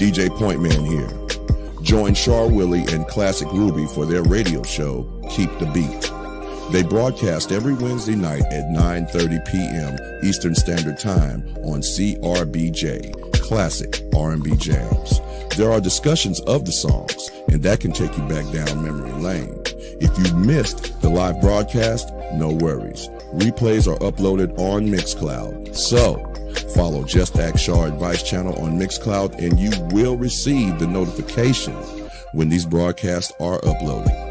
DJ Pointman here. Join Char Willie and Classic Ruby for their radio show, Keep the Beat. They broadcast every Wednesday night at 9:30 p.m. Eastern Standard Time on CRBJ, Classic R&B Jams. There are discussions of the songs, and that can take you back down memory lane. If you missed the live broadcast, no worries. Replays are uploaded on Mixcloud. So, follow JustAskChar Advice Channel on Mixcloud and you will receive the notification when these broadcasts are uploaded.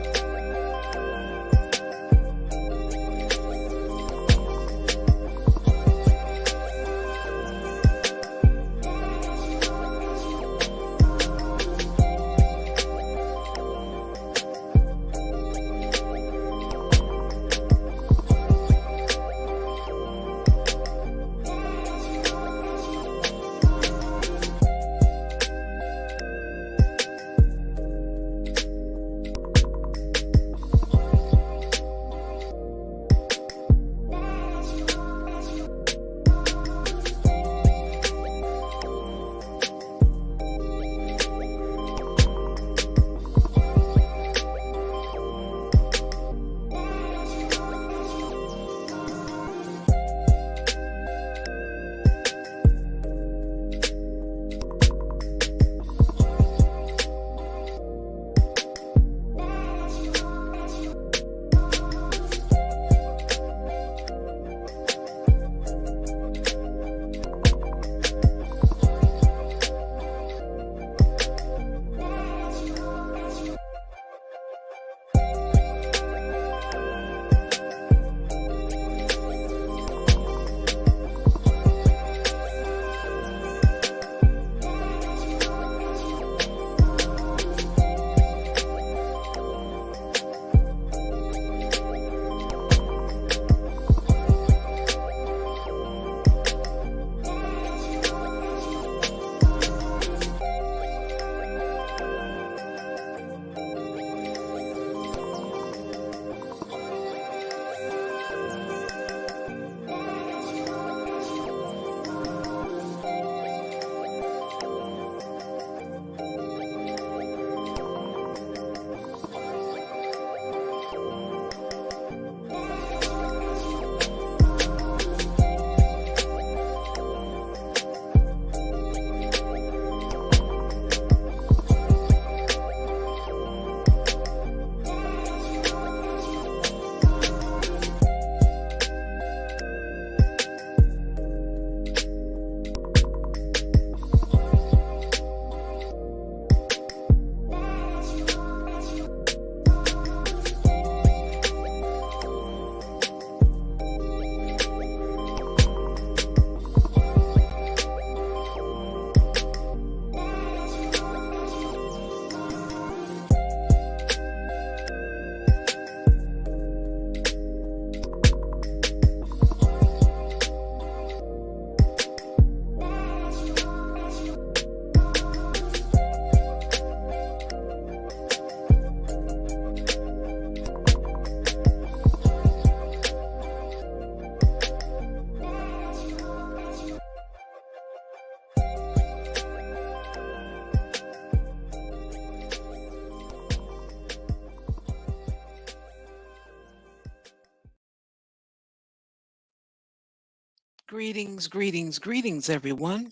Greetings, everyone.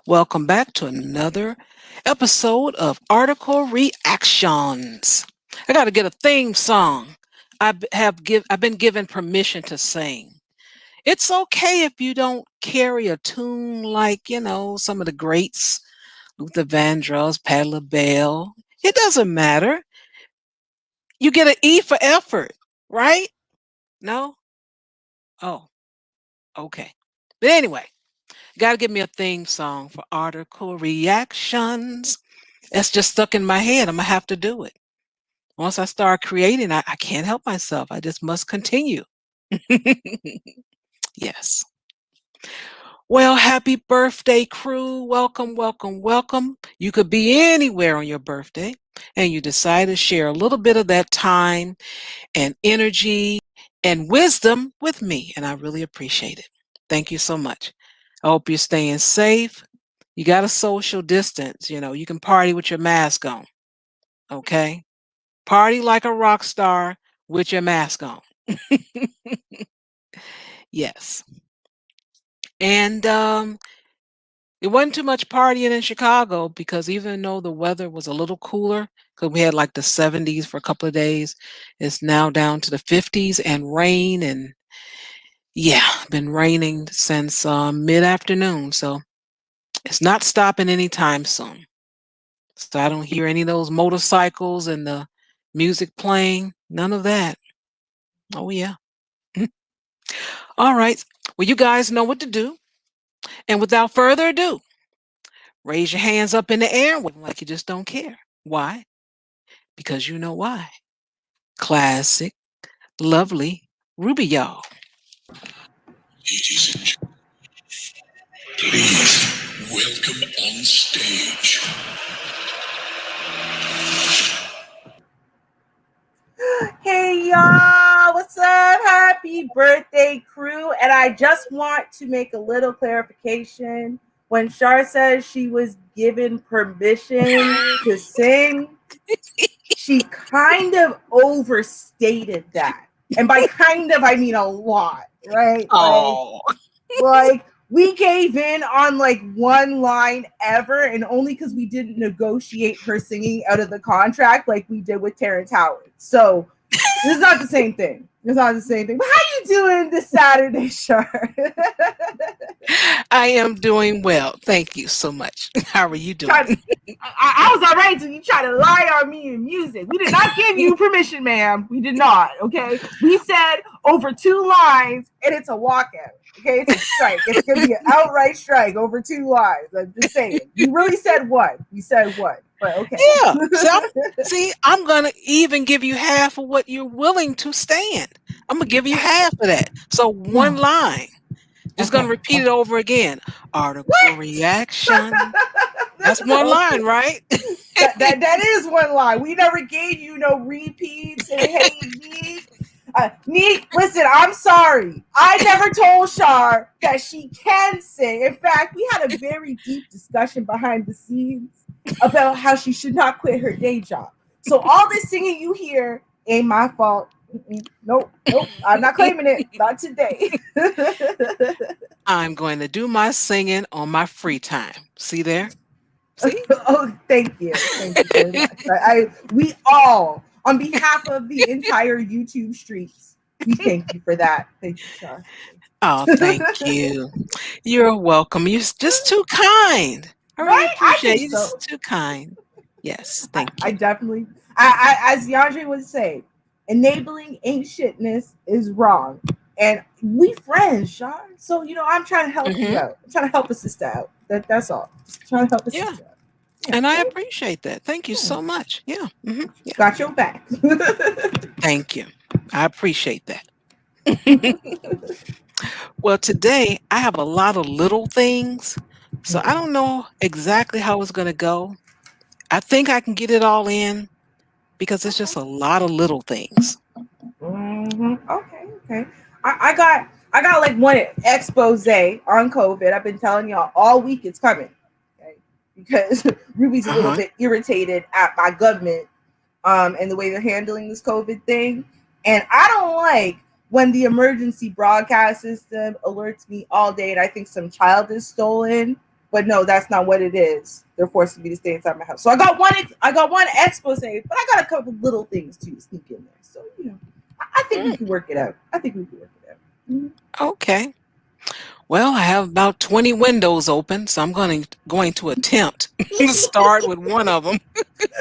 Welcome back to another episode of Article Reactions. I got to get a theme song. I've been given permission to sing. It's okay if you don't carry a tune like, some of the greats, Luther Vandross, Patti LaBelle. It doesn't matter. You get an E for effort, right? No? Oh, okay. But anyway, got to give me a theme song for Article Reactions. That's just stuck in my head. I'm going to have to do it. Once I start creating, I can't help myself. I just must continue. Yes. Well, happy birthday, crew. Welcome. You could be anywhere on your birthday, and you decide to share a little bit of that time and energy and wisdom with me, and I really appreciate it. Thank you so much. I hope you're staying safe. You got to social distance. You can party with your mask on. Okay. Party like a rock star with your mask on. Yes. And it wasn't too much partying in Chicago because even though the weather was a little cooler, because we had like the 70s for a couple of days, it's now down to the 50s and rain. And yeah, been raining since mid-afternoon. So it's not stopping anytime soon. So I don't hear any of those motorcycles and the music playing. None of that. Oh, yeah. All right. Well, you guys know what to do. And without further ado, raise your hands up in the air like you just don't care. Why? Because you know why. Classic, lovely Ruby, y'all. Ladies and gentlemen, please welcome on stage. Hey y'all, what's up? Happy birthday, crew. And I just want to make a little clarification. When Shar says she was given permission to sing, she kind of overstated that. And by kind of, I mean a lot, right? Oh, Like we gave in on like one line ever, and only because we didn't negotiate her singing out of the contract like we did with Terrence Howard. So it's not the same thing. It's not the same thing. But how you doing this Saturday, Shar? I am doing well. Thank you so much. How are you doing? I was all right until you try to lie on me in music. We did not give you permission, ma'am. We did not. Okay. We said over 2 lines, and it's a walkout. Okay, it's a strike. It's gonna be an outright strike over 2 lines. I'm just saying. You really said one. You said one, but okay. Yeah. I'm gonna even give you half of what you're willing to stand. I'm gonna give you half of that. So one line. Just gonna repeat it over again. Article What? reaction. That's one line, right? that is one line. We never gave you no repeats. And hey, Neek, listen, I'm sorry. I never told Shar that she can sing. In fact, we had a very deep discussion behind the scenes about how she should not quit her day job. So all this singing you hear ain't my fault. Nope. I'm not claiming it. Not today. I'm going to do my singing on my free time. See there? See? Oh, thank you. Thank you very much. We all, on behalf of the entire YouTube streets, we thank you for that. Thank you, Shar. Oh, thank you. You're welcome. You're just too kind. I really Right? I appreciate think you. so. Just too kind. Yes, thank I you. definitely, as Yandre would say, enabling ain't shitness is wrong. And we friends, Shar. So, I'm trying to help you out. I'm trying to help a sister out. That's all. Just trying to help a Yeah. sister out. Yeah. And I appreciate that. Thank you so much. Yeah. Yeah. Got your back. Thank you. I appreciate that. Well, today I have a lot of little things. So I don't know exactly how it's going to go. I think I can get it all in because it's just a lot of little things. Okay. I got like one expose on COVID. I've been telling y'all all week it's coming. Okay? Because Ruby's a little bit irritated at my government and the way they're handling this COVID thing. And I don't like when the emergency broadcast system alerts me all day and I think some child is stolen. But no, that's not what it is. They're forcing me to stay inside my house. So I got one expose, but I got a couple little things to sneak in there. So I think we can work it out. Mm-hmm. Okay. Well, I have about 20 windows open, so I'm going to attempt to start with one of them.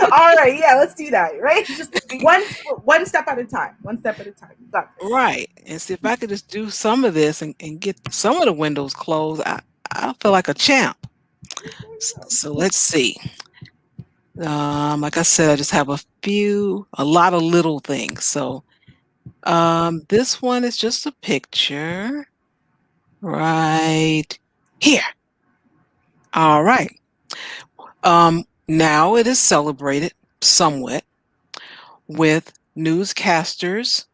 All right, yeah, let's do that. Right, just one step at a time. One step at a time. You got this. Right. And see if I could just do some of this and get some of the windows closed, I feel like a champ. So let's see. Like I said, I just have a lot of little things. So this one is just a picture right here. All right. Now it is celebrated somewhat with newscasters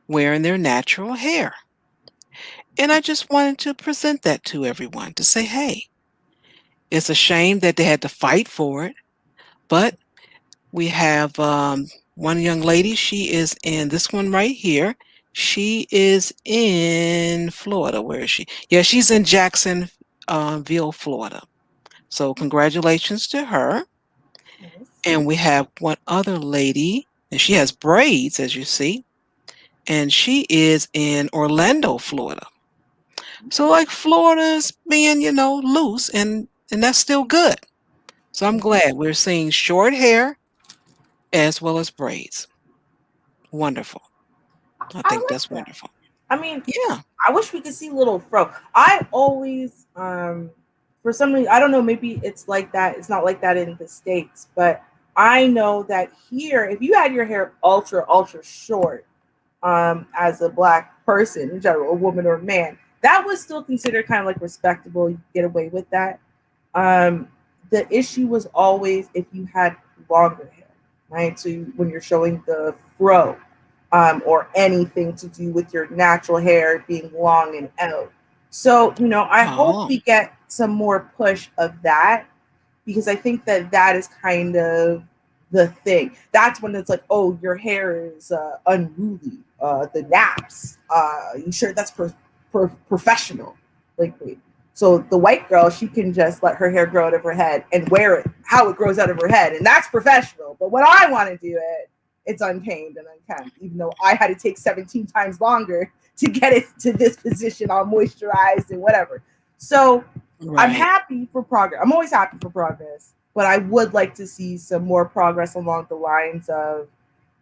wearing their natural hair. And I just wanted to present that to everyone to say, hey, It's a shame that they had to fight for it, but we have one young lady. She is in this one right here. She is in Florida. Where is she? Yeah, she's in Jacksonville, Florida. So congratulations to her. Yes. And we have one other lady, and she has braids, as you see, and she is in Orlando, Florida. So like Florida's being, loose, and that's still good. So I'm glad we're seeing short hair as well as braids. Wonderful. I I think like that's that. wonderful. I mean, Yeah. I wish we could see little fro. I always, for some reason, I don't know, maybe it's like that. It's not like that in the States, but I know that here, if you had your hair ultra, ultra short, as a black person in general, a woman or a man, that was still considered kind of like respectable. You could get away with that. Um, the issue was always if you had longer hair, right? So when you're showing the fro, or anything to do with your natural hair being long and out. So, I hope Oh. we get some more push of that because I think that that is kind of the thing. That's when it's like, oh, your hair is unruly. The naps. You sure that's professional? Like, wait. So the white girl, she can just let her hair grow out of her head and wear it how it grows out of her head, and that's professional. But when I want to do it, it's untamed and unkempt, even though I had to take 17 times longer to get it to this position all moisturized and whatever. So I'm Right. happy for progress. I'm always happy for progress, but I would like to see some more progress along the lines of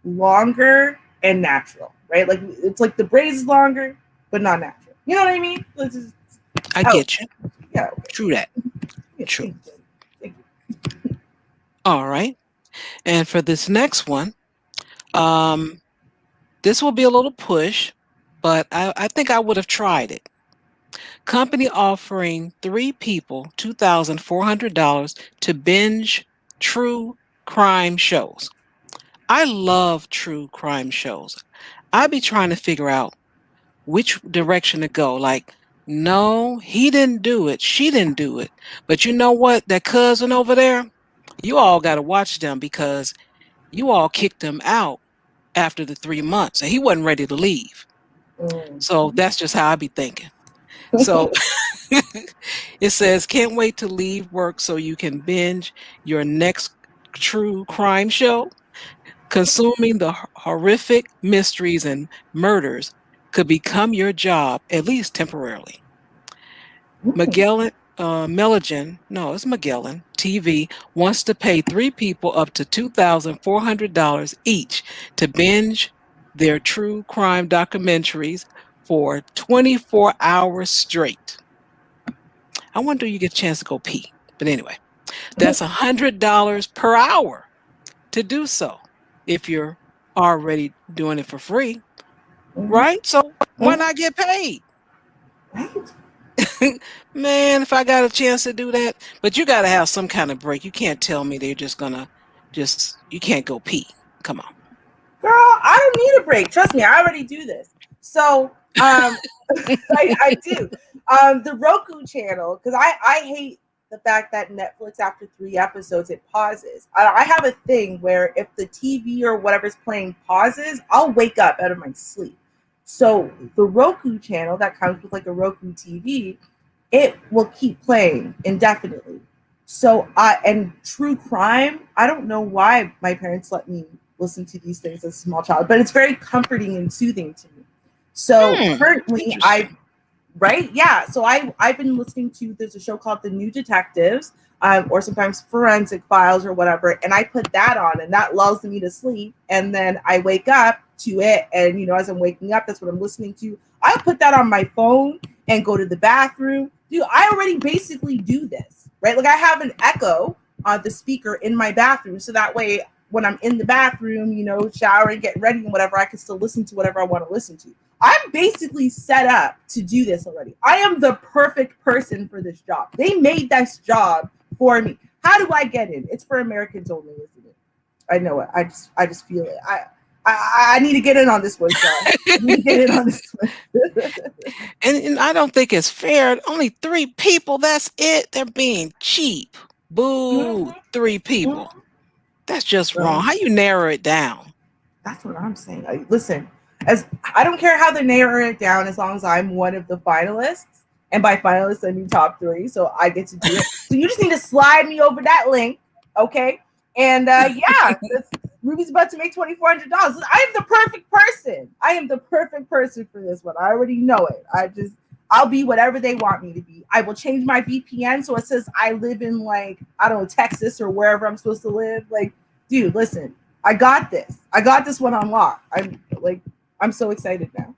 longer and natural, right? Like it's like the braids is longer, but not natural. You know what I mean? It's just, I oh, get you. yeah, okay. True that. Yeah, True. thank you. Thank All right. And for this next one, um, this will be a little push, but I think I would have tried it. Company offering three people $2,400 to binge true crime shows. I love true crime shows. I be trying to figure out which direction to go. Like, no, he didn't do it. She didn't do it. But you know what? That cousin over there, you all got to watch them because you all kicked him out after the 3 months and he wasn't ready to leave. you. So that's just how I be thinking. So it says, can't wait to leave work so you can binge your next true crime show. Consuming the horrific mysteries and murders could become your job, at least temporarily. Magellan TV wants to pay three people up to $2,400 each to binge their true crime documentaries for 24 hours straight. I wonder if you get a chance to go pee. But anyway, that's $100 per hour to do so if you're already doing it for free, Mhm, right? So why mhm. not get paid? Right. Man, if I got a chance to do that, but you got to have some kind of break. You can't tell me they're just gonna you can't go pee. Come on. Girl, I don't need a break. Trust me, I already do this. So, I do. The Roku channel, because I hate the fact that Netflix, after 3 episodes, it pauses. I have a thing where if the TV or whatever's playing pauses, I'll wake up out of my sleep. So, the Roku channel that comes with like a Roku TV, it will keep playing indefinitely. So I and true crime, I don't know why my parents let me listen to these things as a small child, but it's very comforting and soothing to me. So Hmm. currently I Interesting. right? Yeah. So I've been listening to there's a show called The New Detectives, or sometimes Forensic Files or whatever, and I put that on, and that lulls me to sleep, and then I wake up to it, and as I'm waking up, that's what I'm listening to. I put that on my phone and go to the bathroom. Dude, I already basically do this, right? Like I have an Echo on the speaker in my bathroom, so that way when I'm in the bathroom, showering, getting ready, and whatever, I can still listen to whatever I want to listen to. I'm basically set up to do this already. I am the perfect person for this job. They made this job for me. How do I get in? It's for Americans only, isn't it? I know it. I just feel it. I need to get in on this one, Char. I need to get in on this one. And I don't think it's fair. Only 3 people. That's it. They're being cheap. Boo. 3 people. That's just wrong. Well, How you narrow it down? that's what I'm saying. Listen, as I don't care how they narrow it down, as long as I'm one of the finalists. And by finalists, I mean top 3. So I get to do it. So you just need to slide me over that link, okay? And yeah, Ruby's about to make $2,400. I am the perfect person. I am the perfect person for this one. I already know it. I'll be whatever they want me to be. I will change my VPN so it says I live in, like, I don't know, Texas or wherever I'm supposed to live. Like, dude, listen, I got this. I got this one on lock. I'm so excited now.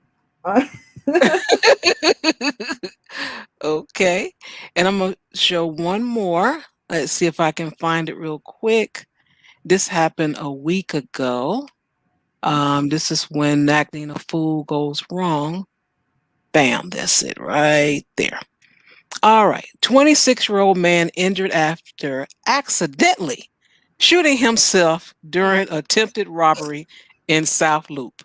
Okay. And I'm going to show one more. Let's see if I can find it real quick. This happened a week ago. This is when acting a fool goes wrong. Bam, that's it right there. All right. 26-year-old man injured after accidentally shooting himself during attempted robbery in South Loop.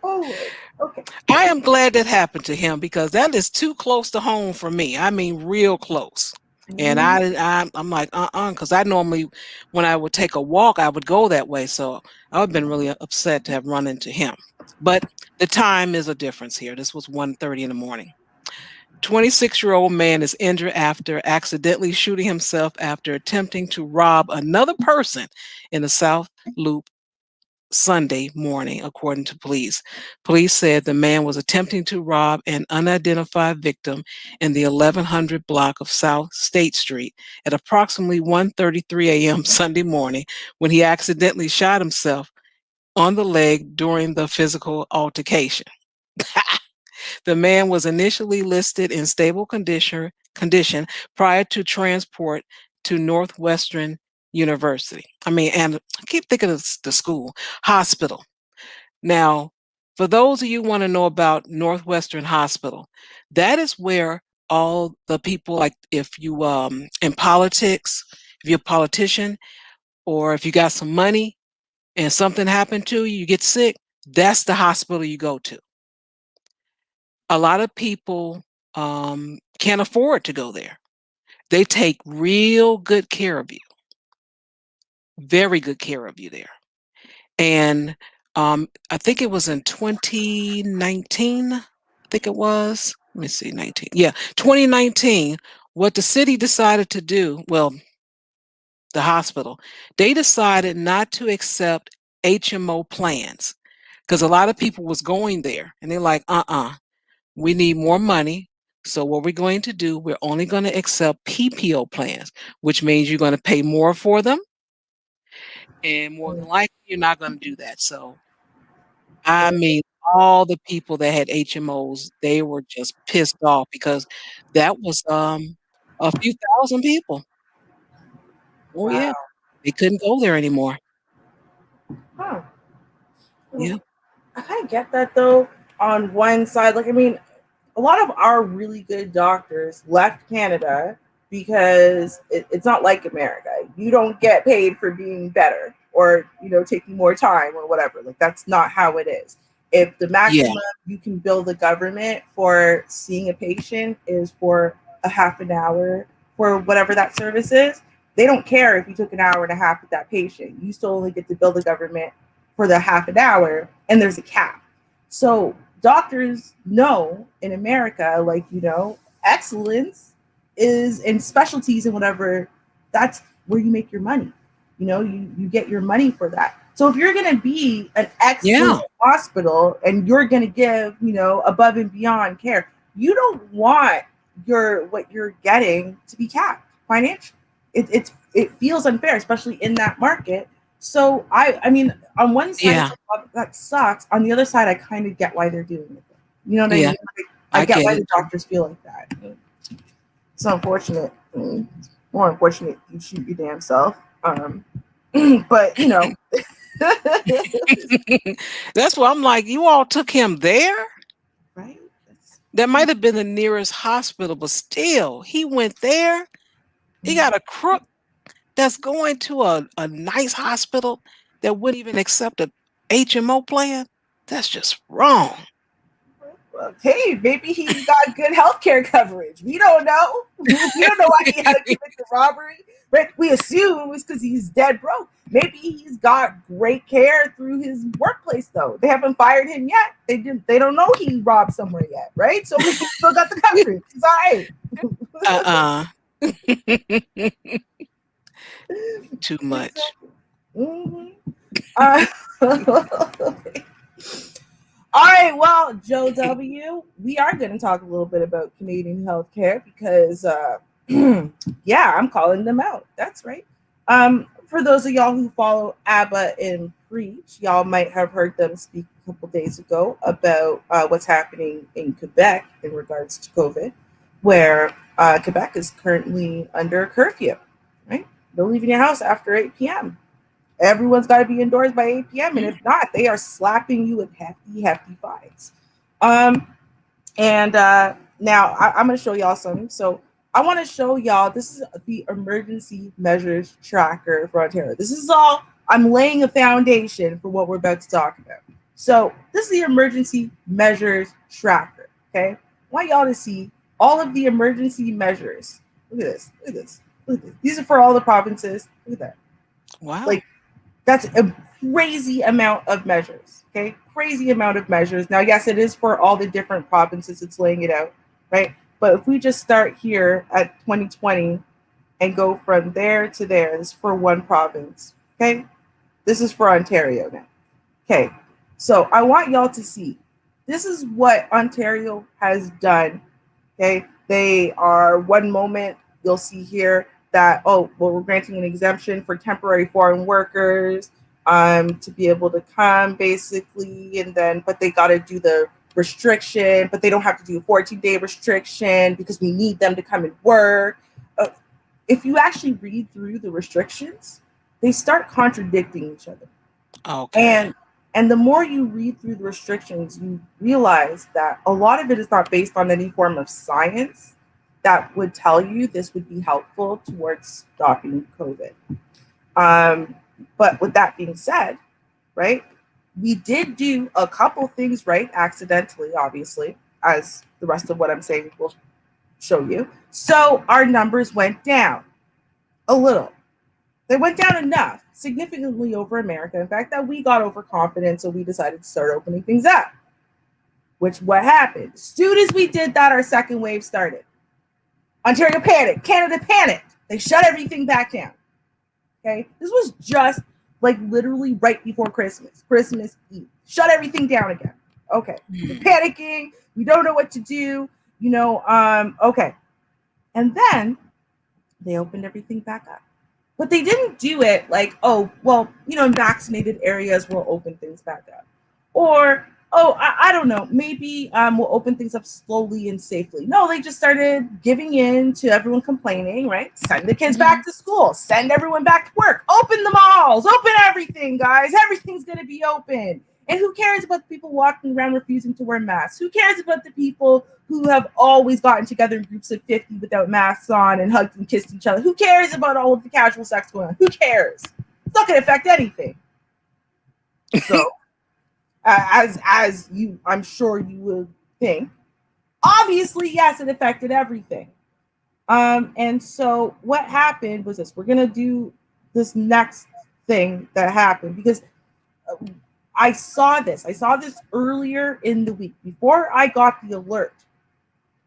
Oh, okay. I am glad that happened to him because that is too close to home for me. I mean, real close. And I'm like, because I normally, when I would take a walk, I would go that way. So I would have been really upset to have run into him. But the time is a difference here. This was 1:30 in the morning. 26-year-old man is injured after accidentally shooting himself after attempting to rob another person in the South Loop Sunday morning, according to police. Police said the man was attempting to rob an unidentified victim in the 1100 block of South State Street at approximately 1:33 a.m. Sunday morning when he accidentally shot himself on the leg during the physical altercation. The man was initially listed in stable condition prior to transport to Northwestern University. And I keep thinking of the school, hospital. Now, for those of you who want to know about Northwestern Hospital, that is where all the people, like if you in politics, if you're a politician, or if you got some money and something happened to you, you get sick, that's the hospital you go to. A lot of people can't afford to go there. They take real good care of you, very good care of you there. And I think it was in 2019. I think it was. Let me see, 19. Yeah, 2019. What the city decided to do, well, the hospital, they decided not to accept HMO plans because a lot of people was going there and they're like, we need more money. So what we're going to do, we're only going to accept PPO plans, which means you're going to pay more for them. And more than likely, you're not going to do that. So, I mean, all the people that had HMOs, they were just pissed off because that was a few thousand people. Oh Wow. yeah, they couldn't go there anymore. Huh. Yeah, I kind of get that though. On one side, like, I mean, a lot of our really good doctors left Canada because it's not like America. You don't get paid for being better or, taking more time or whatever. Like, that's not how it is. If the yeah, maximum you can bill the government for seeing a patient is for a half an hour for whatever that service is, they don't care if you took an hour and a half with that patient. You still only get to bill the government for the half an hour, and there's a cap. So doctors know in America, like, excellence is in specialties and whatever, that's where you make your money. You get your money for that. So if you're going to be an yeah, excellent hospital and you're going to give, above and beyond care, you don't want what you're getting to be capped financially. It feels unfair, especially in that market. So I mean, on one side, it's yeah, like, oh, that sucks. On the other side, I kind of get why they're doing it. You know what I yeah. mean? Like, I I get get why it. the doctors feel like that. It's unfortunate. It's more unfortunate you shoot your damn self. But That's why I'm like, you all took him there. right? That might have been the nearest hospital, but still, he went there. He got a crook that's going to a nice hospital. that wouldn't even accept a HMO plan? That's just wrong. Okay, maybe he's got good healthcare coverage. We don't know. We don't know why he had to commit the robbery. But we assume it's because he's dead broke. Maybe he's got great care through his workplace, though. They haven't fired him yet. They don't know he robbed somewhere yet, right? So he still got the coverage. He's all right. Too much. Mm-hmm. All right, well, Joe W., we are going to talk a little bit about Canadian healthcare because, yeah, I'm calling them out. That's right. For those of y'all who follow ABBA and Preach, y'all might have heard them speak a couple days ago about what's happening in Quebec in regards to COVID, where Quebec is currently under a curfew, right? No leaving your house after 8 p.m. Everyone's got to be indoors by 8 p.m. And if not, they are slapping you with hefty, hefty fines. And now I'm going to show y'all something. So I want to show y'all, this is the emergency measures tracker for Ontario. This is all, I'm laying a foundation for what we're about to talk about. So this is the emergency measures tracker. Okay. I want y'all to see all of the emergency measures. Look at this. Look at this. Look at this. These are for all the provinces. Look at that. Wow. Like, that's a crazy amount of measures, okay? Crazy amount of measures. Now, yes, it is for all the different provinces. It's laying it out, right? But if we just start here at 2020 and go from there to there, this is for one province, okay? This is for Ontario now. Okay, so I want y'all to see. This is what Ontario has done, okay? They are, one moment, you'll see here, that, oh, well, we're granting an exemption for temporary foreign workers to be able to come, basically, and then, but they got to do the restriction, but they don't have to do a 14-day restriction because we need them to come and work. If you actually read through the restrictions, they start contradicting each other. Okay. And the more you read through the restrictions, you realize that a lot of it is not based on any form of science that would tell you this would be helpful towards stopping COVID. But with that being said, right, we did do a couple things right accidentally, obviously, as the rest of what I'm saying will show you. So our numbers went down a little. They went down enough, significantly over America. In fact, that we got overconfident, so we decided to start opening things up. Which what happened? As soon as we did that, our second wave started. Ontario panicked. Canada panicked. They shut everything back down. Okay? This was just like literally right before Christmas Eve. Shut everything down again. Okay. We're panicking. We don't know what to do. Okay. And then they opened everything back up. But they didn't do it like, oh, well, in vaccinated areas, we'll open things back up. Or, oh, I don't know, maybe we'll open things up slowly and safely. No, they just started giving in to everyone complaining, right? Send the kids back to school. Send everyone back to work. Open the malls. Open everything, guys. Everything's going to be open. And who cares about the people walking around refusing to wear masks? Who cares about the people who have always gotten together in groups of 50 without masks on and hugged and kissed each other? Who cares about all of the casual sex going on? Who cares? It's not going to affect anything. So, as you, I'm sure you would think, obviously, yes, it affected everything. And so what happened was this. We're going to do this next thing that happened because I saw this earlier in the week before I got the alert.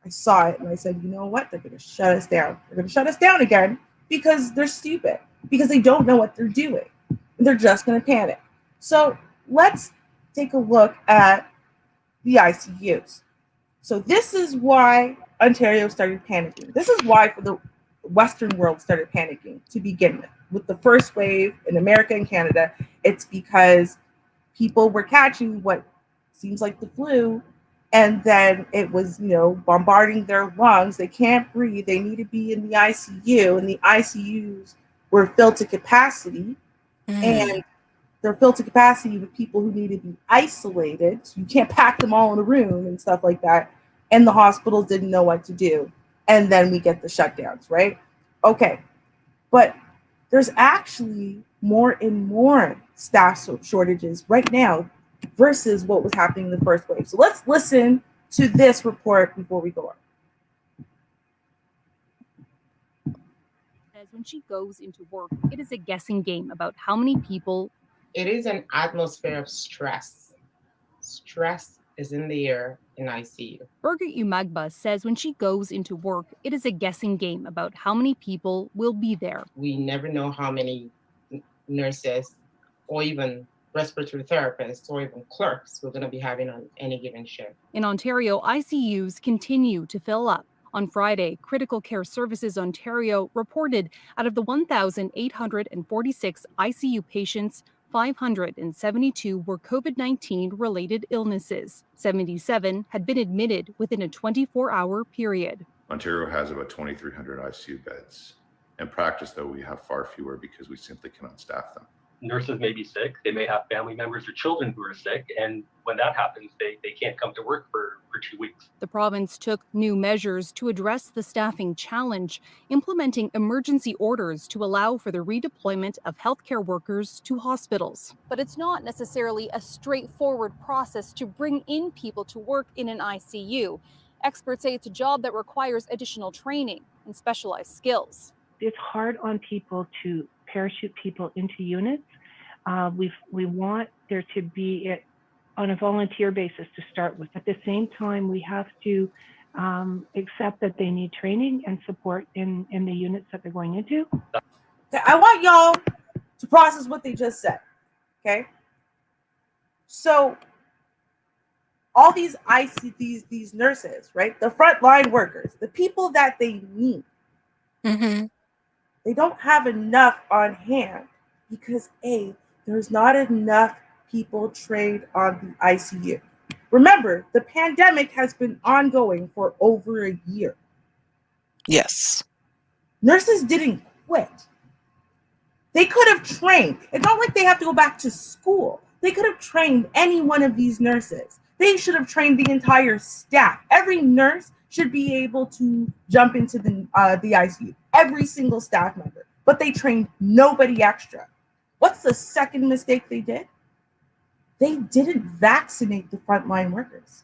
I saw it and I said, you know what? They're going to shut us down. They're going to shut us down again because they're stupid, because they don't know what they're doing. They're just going to panic. So let's take a look at the ICUs. So this is why Ontario started panicking. This is why the Western world started panicking to begin with the first wave in America and Canada. It's because people were catching what seems like the flu, and then it was, bombarding their lungs. They can't breathe. They need to be in the ICU, and the ICUs were filled to capacity, and they're filled to capacity with people who need to be isolated. So you can't pack them all in a room and stuff like that. And the hospitals didn't know what to do. And then we get the shutdowns, right? Okay. But there's actually more and more staff shortages right now versus what was happening in the first wave. So let's listen to this report before we go on. When she goes into work, it is a guessing game about how many people. It is an atmosphere of stress. Stress is in the air in ICU. Birgit Umagba says when she goes into work, it is a guessing game about how many people will be there. We never know how many nurses or even respiratory therapists or even clerks we're going to be having on any given shift. In Ontario, ICUs continue to fill up. On Friday, Critical Care Services Ontario reported out of the 1,846 ICU patients, 572 were COVID-19 related illnesses. 77 had been admitted within a 24-hour period. Ontario has about 2,300 ICU beds. In practice, though, we have far fewer because we simply cannot staff them. Nurses may be sick, they may have family members or children who are sick, and when that happens, they can't come to work for 2 weeks. The province took new measures to address the staffing challenge, implementing emergency orders to allow for the redeployment of healthcare workers to hospitals. But it's not necessarily a straightforward process to bring in people to work in an ICU. Experts say it's a job that requires additional training and specialized skills. It's hard on people to parachute people into units. We want there to be on a volunteer basis to start with. At the same time, we have to accept that they need training and support in the units that they're going into. I want y'all to process what they just said, okay? So all these these nurses, right? The frontline workers, the people that they need, they don't have enough on hand because there's not enough people trained on the ICU. Remember, the pandemic has been ongoing for over a year. Yes. Nurses didn't quit. They could have trained. It's not like they have to go back to school. They could have trained any one of these nurses. They should have trained the entire staff. Every nurse should be able to jump into the ICU. Every single staff member. But they trained nobody extra. What's the second mistake they did? They didn't vaccinate the frontline workers.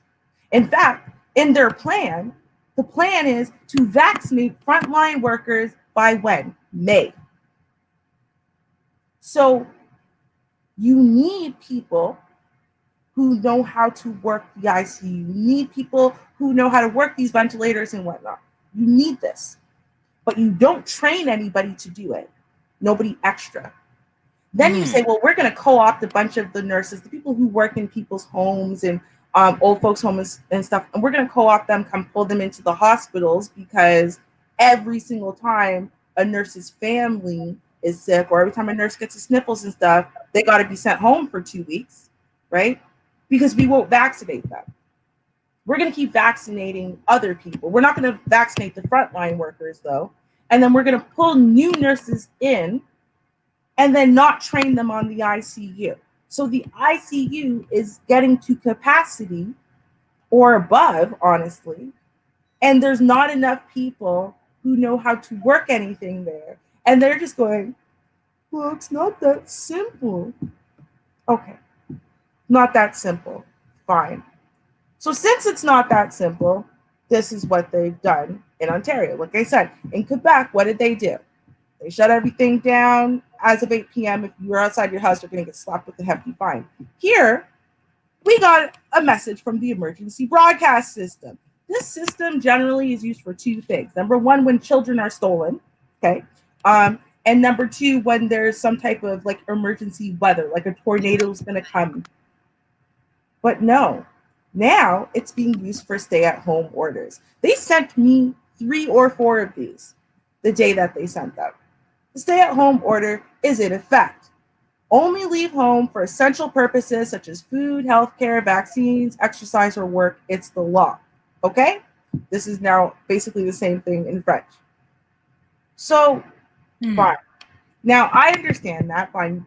In fact, in their plan, the plan is to vaccinate frontline workers by when? May. So you need people who know how to work the ICU. You need people who know how to work these ventilators and whatnot. You need this. But you don't train anybody to do it. Nobody extra. Then you say, well, we're going to co-opt a bunch of the nurses, the people who work in people's homes and old folks' homes and stuff, and we're going to co-opt them, come pull them into the hospitals because every single time a nurse's family is sick or every time a nurse gets the sniffles and stuff, they got to be sent home for 2 weeks, right? Because we won't vaccinate them. We're going to keep vaccinating other people. We're not going to vaccinate the frontline workers, though. And then we're going to pull new nurses in and then not train them on the ICU. So the ICU is getting to capacity or above, honestly, and there's not enough people who know how to work anything there. And they're just going, well, it's not that simple. Okay, not that simple. Fine. So since it's not that simple, this is what they've done in Ontario. Like I said, in Quebec, what did they do? They shut everything down as of 8 p.m. If you're outside your house, you're going to get slapped with a hefty fine. Here, we got a message from the emergency broadcast system. This system generally is used for two things. Number one, when children are stolen, okay? And number two, when there's some type of like emergency weather, like a tornado is going to come. But no, now it's being used for stay-at-home orders. They sent me 3 or 4 of these the day that they sent them. The stay-at-home order is in effect. Only leave home for essential purposes such as food, healthcare, vaccines, exercise, or work. It's the law. Okay? This is now basically the same thing in French. So, fine. Now, I understand that. Fine.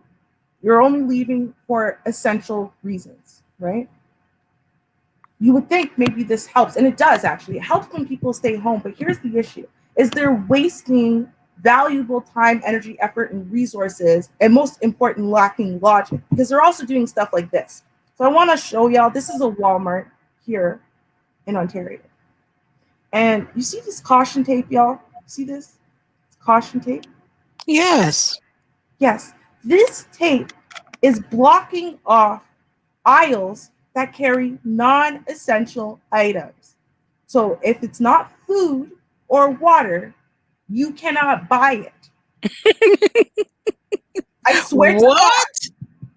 You're only leaving for essential reasons, right? You would think maybe this helps, and it does actually. It helps when people stay home, but here's the issue, is they're wasting valuable time, energy, effort, and resources, and most important, lacking logic, because they're also doing stuff like this. So I want to show y'all, this is a Walmart here in Ontario. And you see this caution tape, y'all? See this? It's caution tape? Yes. Yes. This tape is blocking off aisles that carry non-essential items. So if it's not food or water, you cannot buy it. I swear to God.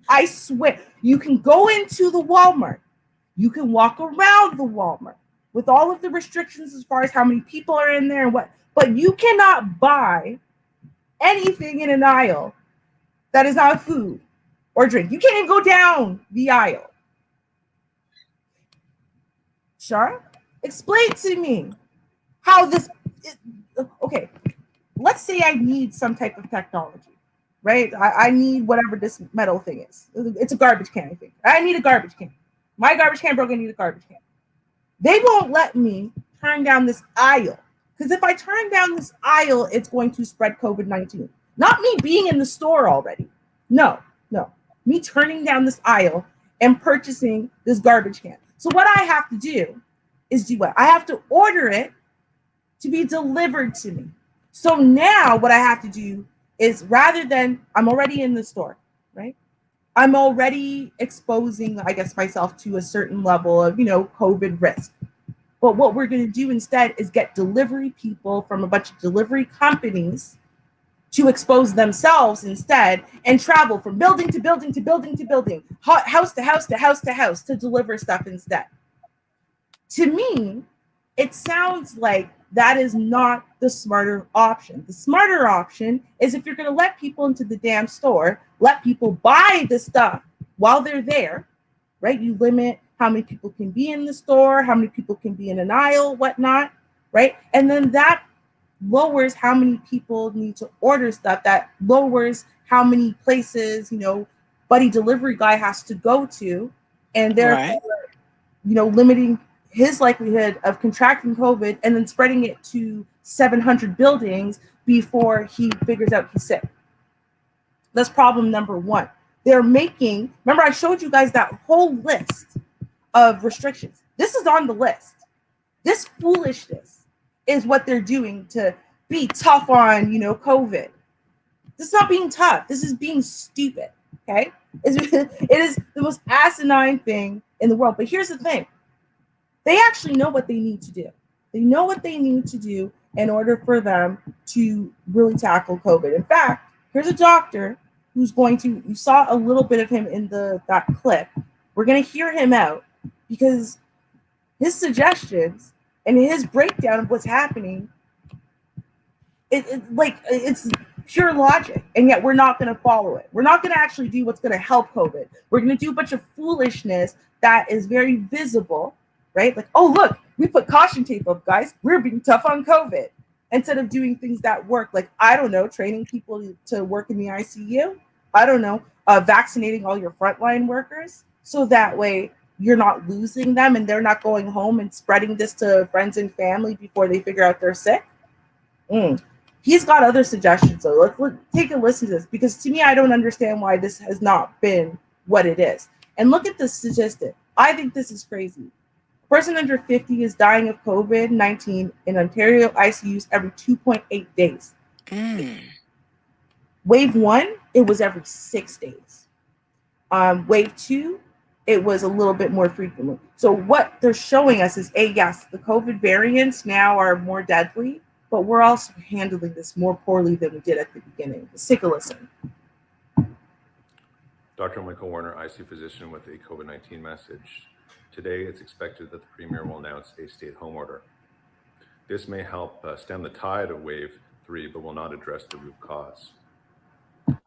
I swear. You can go into the Walmart. You can walk around the Walmart with all of the restrictions as far as how many people are in there and what, but you cannot buy anything in an aisle that is not food or drink. You can't even go down the aisle. Shara, explain to me how this okay, let's say I need some type of technology, right? I need whatever this metal thing is. It's a garbage can, I think. I need a garbage can. My garbage can broke, I need a garbage can. They won't let me turn down this aisle, because if I turn down this aisle, it's going to spread COVID-19. Not me being in the store already. No. Me turning down this aisle and purchasing this garbage can. So what I have to do is do what? I have to order it to be delivered to me. So now what I have to do is, rather than, I'm already in the store, right? I'm already exposing, I guess, myself to a certain level of, COVID risk. But what we're going to do instead is get delivery people from a bunch of delivery companies to expose themselves instead and travel from building to building to building to building, house to house to house to house to deliver stuff instead. To me, it sounds like that is not the smarter option. The smarter option is, if you're going to let people into the damn store, let people buy the stuff while they're there, right? You limit how many people can be in the store, how many people can be in an aisle, whatnot, right? And then that lowers how many people need to order stuff. That lowers how many places, Buddy Delivery Guy has to go to, and therefore, limiting his likelihood of contracting COVID and then spreading it to 700 buildings before he figures out he's sick. That's problem number one. Remember I showed you guys that whole list of restrictions. This is on the list. This foolishness is what they're doing to be tough on, COVID. This is not being tough. This is being stupid, okay? It is the most asinine thing in the world. But here's the thing. They actually know what they need to do. They know what they need to do in order for them to really tackle COVID. In fact, here's a doctor who's you saw a little bit of him in that clip. We're going to hear him out, because his suggestions and his breakdown of what's happening, it's pure logic, and yet we're not going to follow it. We're not going to actually do what's going to help COVID. We're going to do a bunch of foolishness that is very visible, right? Like, oh, look, we put caution tape up, guys. We're being tough on COVID. Instead of doing things that work, like, I don't know, training people to work in the ICU. I don't know, vaccinating all your frontline workers, so that way you're not losing them and they're not going home and spreading this to friends and family before they figure out they're sick. He's got other suggestions, so let's take a listen to this, because to me, I don't understand why this has not been what it is. And look at the statistic. I think this is crazy. A person under 50 is dying of COVID-19 in Ontario ICUs every 2.8 days. Wave 1, it was every 6 days. Wave 2, it was a little bit more frequently. So what they're showing us is, yes, the COVID variants now are more deadly, but we're also handling this more poorly than we did at the beginning. Let's take a listen. Dr. Michael Warner, IC physician, with a COVID-19 message. Today, it's expected that the Premier will announce a stay-at-home order. This may help stem the tide of Wave 3, but will not address the root cause.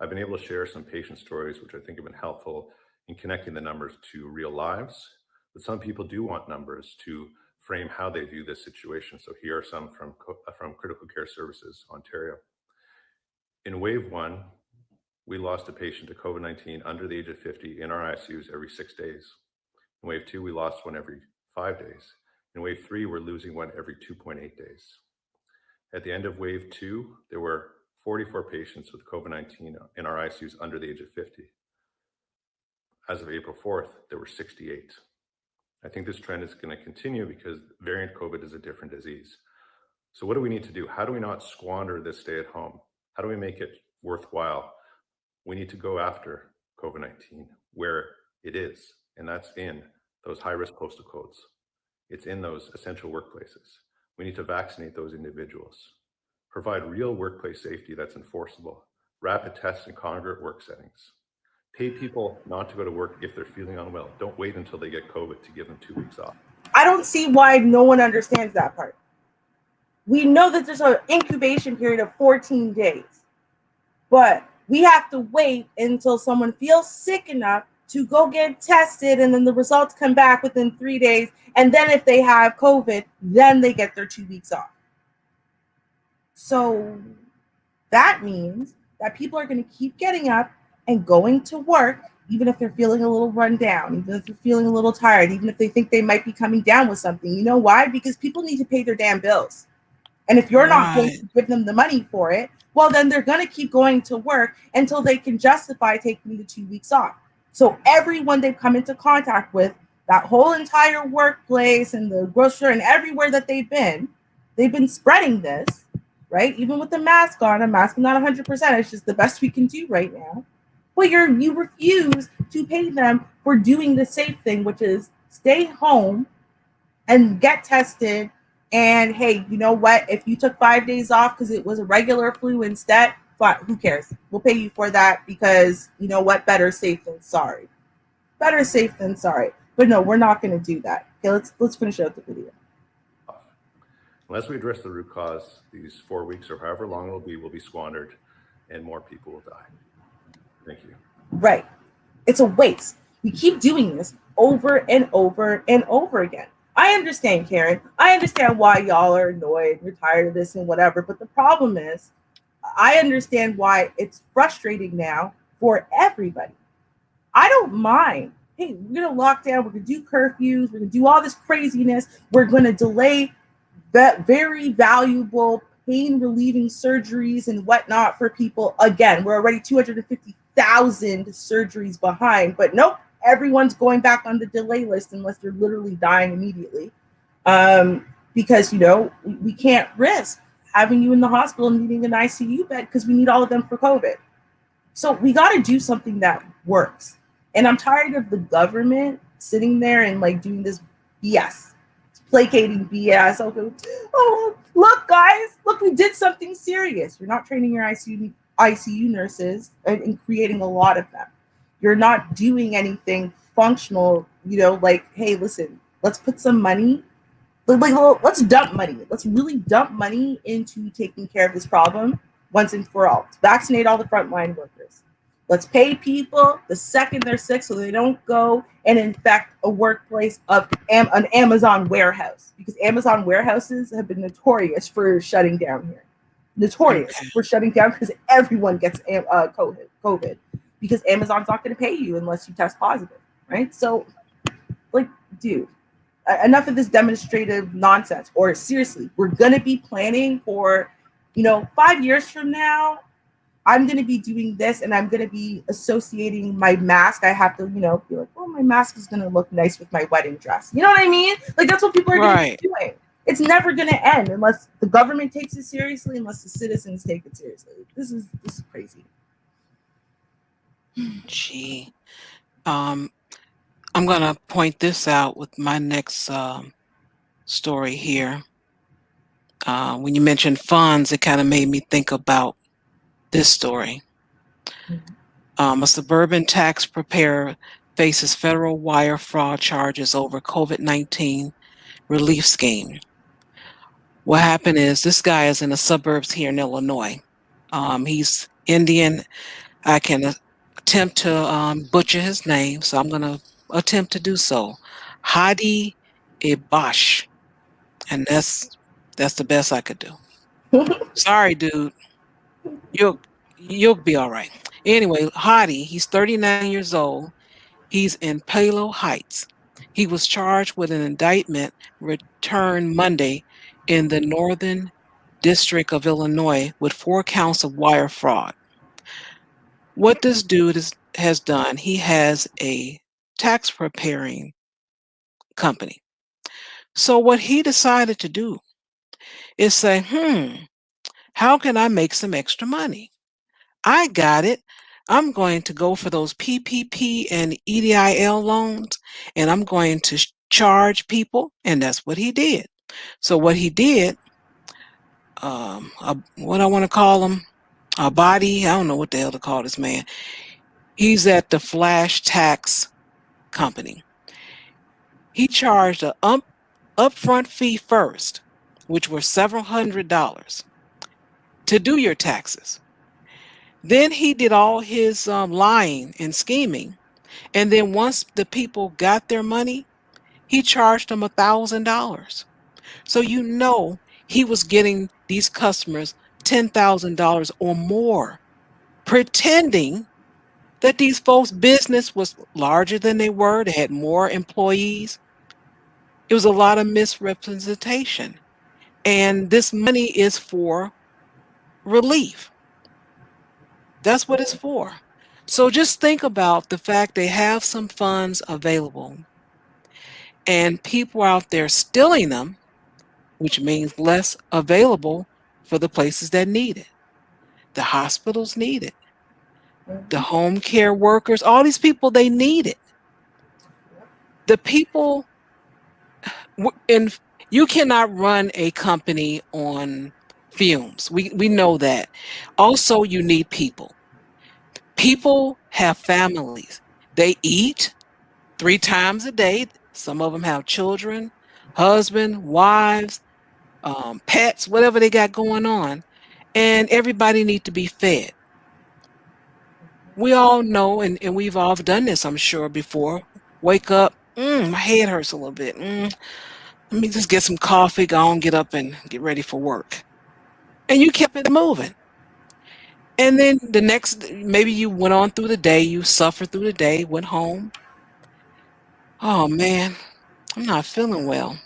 I've been able to share some patient stories, which I think have been helpful in connecting the numbers to real lives, but some people do want numbers to frame how they view this situation. So here are some from Critical Care Services, Ontario. In Wave 1, we lost a patient to COVID-19 under the age of 50 in our ICUs every 6 days. In Wave 2, we lost one every 5 days. In Wave 3, we're losing one every 2.8 days. At the end of Wave 2, there were 44 patients with COVID-19 in our ICUs under the age of 50. As of April 4th, there were 68. I think this trend is going to continue because variant COVID is a different disease. So what do we need to do? How do we not squander this stay at home? How do we make it worthwhile? We need to go after COVID-19 where it is, and that's in those high-risk postal codes. It's in those essential workplaces. We need to vaccinate those individuals, provide real workplace safety that's enforceable, rapid tests in congregate work settings, pay people not to go to work if they're feeling unwell. Don't wait until they get COVID to give them 2 weeks off. I don't see why no one understands that part. We know that there's an incubation period of 14 days, but we have to wait until someone feels sick enough to go get tested, and then the results come back within 3 days. And then if they have COVID, then they get their 2 weeks off. So that means that people are going to keep getting up and going to work, even if they're feeling a little run down, even if they're feeling a little tired, even if they think they might be coming down with something. You know why? Because people need to pay their damn bills. And if you're not going to give them the money for it, well, then they're going to keep going to work until they can justify taking the 2 weeks off. So everyone they've come into contact with, that whole entire workplace and the grocery and everywhere that they've been spreading this, right? Even with the mask on, a mask is not 100%. It's just the best we can do right now. Well, you refuse to pay them for doing the safe thing, which is stay home and get tested. And hey, you know what? If you took 5 days off because it was a regular flu instead, fine, who cares? We'll pay you for that because you know what? Better safe than sorry. Better safe than sorry. But no, we're not going to do that. Okay, let's finish out the video. Unless we address the root cause, these 4 weeks or however long it'll be squandered, and more people will die. Thank you. Right. It's a waste. We keep doing this over and over and over again. I understand, Karen. I understand why y'all are annoyed. You're tired of this and whatever. But the problem is, I understand why it's frustrating now for everybody. I don't mind. Hey, we're going to lock down. We're going to do curfews. We're going to do all this craziness. We're going to delay that very valuable pain relieving surgeries and whatnot for people. Again, we're already 250,000 surgeries behind, but nope, everyone's going back on the delay list unless they're literally dying immediately. Because, you know, we can't risk having you in the hospital and needing an ICU bed because we need all of them for COVID. So we got to do something that works. And I'm tired of the government sitting there and like doing this BS. Placating BS. Oh, look, guys, look, we did something serious. You're not training your ICU nurses and creating a lot of them. You're not doing anything functional, you know, like, hey, listen, let's put some money, let's dump money. Let's really dump money into taking care of this problem once and for all. Let's vaccinate all the frontline workers. Let's pay people the second they're sick so they don't go and infect a workplace of an Amazon warehouse, because Amazon warehouses have been notorious for shutting down here. Notorious for shutting down because everyone gets COVID because Amazon's not going to pay you unless you test positive, right? So, like, dude, enough of this demonstrative nonsense. Or seriously, we're going to be planning for, 5 years from now, I'm going to be doing this and I'm going to be associating my mask. I have to, be like, oh, my mask is going to look nice with my wedding dress. You know what I mean? Like, that's what people are going to be doing. It's never going to end unless the government takes it seriously, unless the citizens take it seriously. This is crazy. Gee. I'm going to point this out with my next story here. When you mentioned funds, it kind of made me think about this story. A suburban tax preparer faces federal wire fraud charges over COVID-19 relief scheme. What happened is this guy is in the suburbs here in Illinois. He's Indian. I can attempt to butcher his name, so I'm going to attempt to do so. Hadi Ibash. And that's the best I could do. Sorry, dude. You'll be all right. Anyway, Hadi, he's 39 years old. He's in Palo Heights. He was charged with an indictment returned Monday in the Northern District of Illinois with 4 counts of wire fraud. What this dude has done, he has a tax preparing company. So what he decided to do is say, how can I make some extra money? I got it. I'm going to go for those PPP and EDIL loans, and I'm going to charge people, and that's what he did. So what he did, what I want to call him, a body, I don't know what the hell to call this man. He's at the Flash Tax Company. He charged an upfront fee first, which were several $100s, to do your taxes. Then he did all his lying and scheming. And then once the people got their money, he charged them $1,000. So you know he was getting these customers $10,000 or more, pretending that these folks' business was larger than they were. They had more employees. It was a lot of misrepresentation. And this money is for relief. That's what it's for. So just think about the fact they have some funds available and people out there stealing them, which means less available for the places that need it. The hospitals need it. The home care workers, all these people, they need it. The people, and you cannot run a company on fumes. We know that. Also, you need people. People have families. They eat 3 times a day. Some of them have children, husband, wives, pets, whatever they got going on. And everybody need to be fed. We all know, and we've all done this, I'm sure, before. Wake up, my head hurts a little bit. Let me just get some coffee, go on, get up and get ready for work. And you kept it moving. And then the next, maybe you went on through the day, you suffered through the day, went home. Oh man, I'm not feeling well.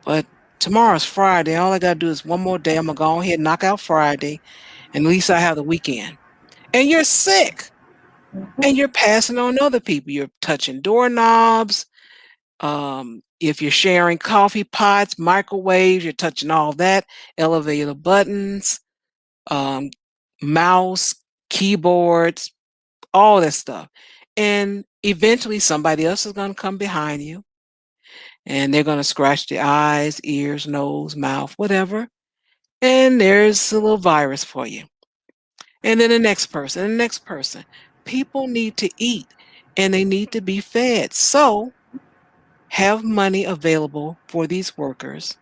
But tomorrow's Friday. All I got to do is one more day. I'm going to go ahead and knock out Friday. And at least I have the weekend. And you're sick. And you're passing on other people. You're touching doorknobs. If you're sharing coffee pots, microwaves, you're touching all that. Elevator buttons, mouse, keyboards, all that stuff. And eventually somebody else is going to come behind you. And they're going to scratch the eyes, ears, nose, mouth, whatever. And there's a little virus for you. And then the next person, and the next person. People need to eat and they need to be fed. So have money available for these workers.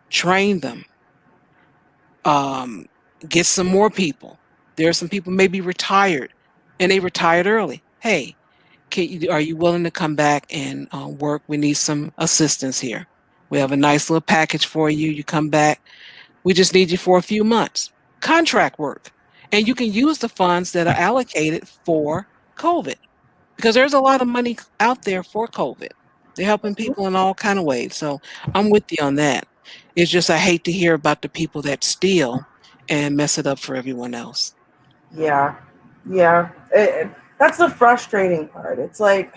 Train them. Get some more people. There are some people maybe retired and they retired early. Hey, are you willing to come back and work? We need some assistance here. We have a nice little package for you. You come back. We just need you for a few months. Contract work. And you can use the funds that are allocated for COVID because there's a lot of money out there for COVID. They're helping people in all kind of ways. So I'm with you on that. It's just I hate to hear about the people that steal and mess it up for everyone else. Yeah. That's the frustrating part. It's like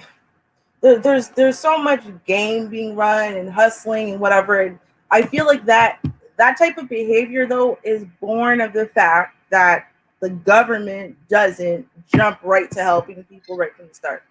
there's so much game being run and hustling and whatever. And I feel like that type of behavior though is born of the fact that the government doesn't jump right to helping people right from the start.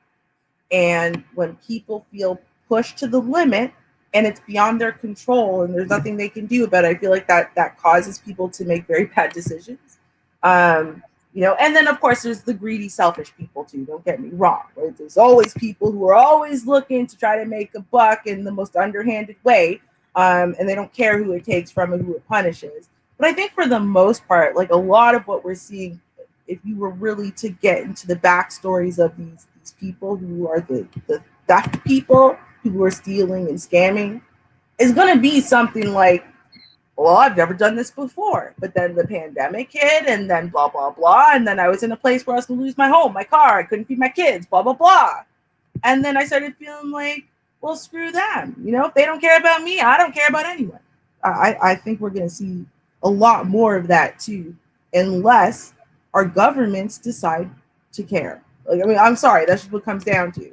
And when people feel pushed to the limit and it's beyond their control and there's nothing they can do about it, I feel like that causes people to make very bad decisions. And then of course there's the greedy, selfish people too. Don't get me wrong. Right? There's always people who are always looking to try to make a buck in the most underhanded way, and they don't care who it takes from and who it punishes. But I think for the most part, like a lot of what we're seeing, if you were really to get into the backstories of these people who are the theft people who are stealing and scamming, is going to be something like, well, I've never done this before, but then the pandemic hit and then blah, blah, blah. And then I was in a place where I was going to lose my home, my car. I couldn't feed my kids, blah, blah, blah. And then I started feeling like, well, screw them. If they don't care about me, I don't care about anyone. I think we're going to see a lot more of that too, unless our governments decide to care. Like, I mean, I'm sorry, that's just what it comes down to.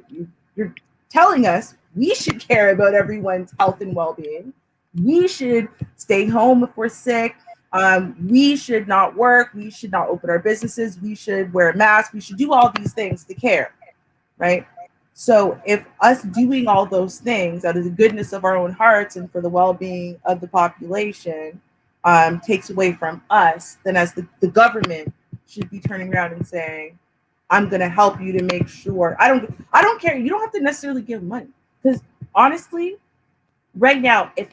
You're telling us we should care about everyone's health and well-being. We should stay home if we're sick. We should not work. We should not open our businesses. We should wear a mask. We should do all these things to care, right? So if us doing all those things out of the goodness of our own hearts and for the well-being of the population takes away from us, then as the government should be turning around and saying, I'm going to help you to make sure. I don't care. You don't have to necessarily give money, because honestly, right now, if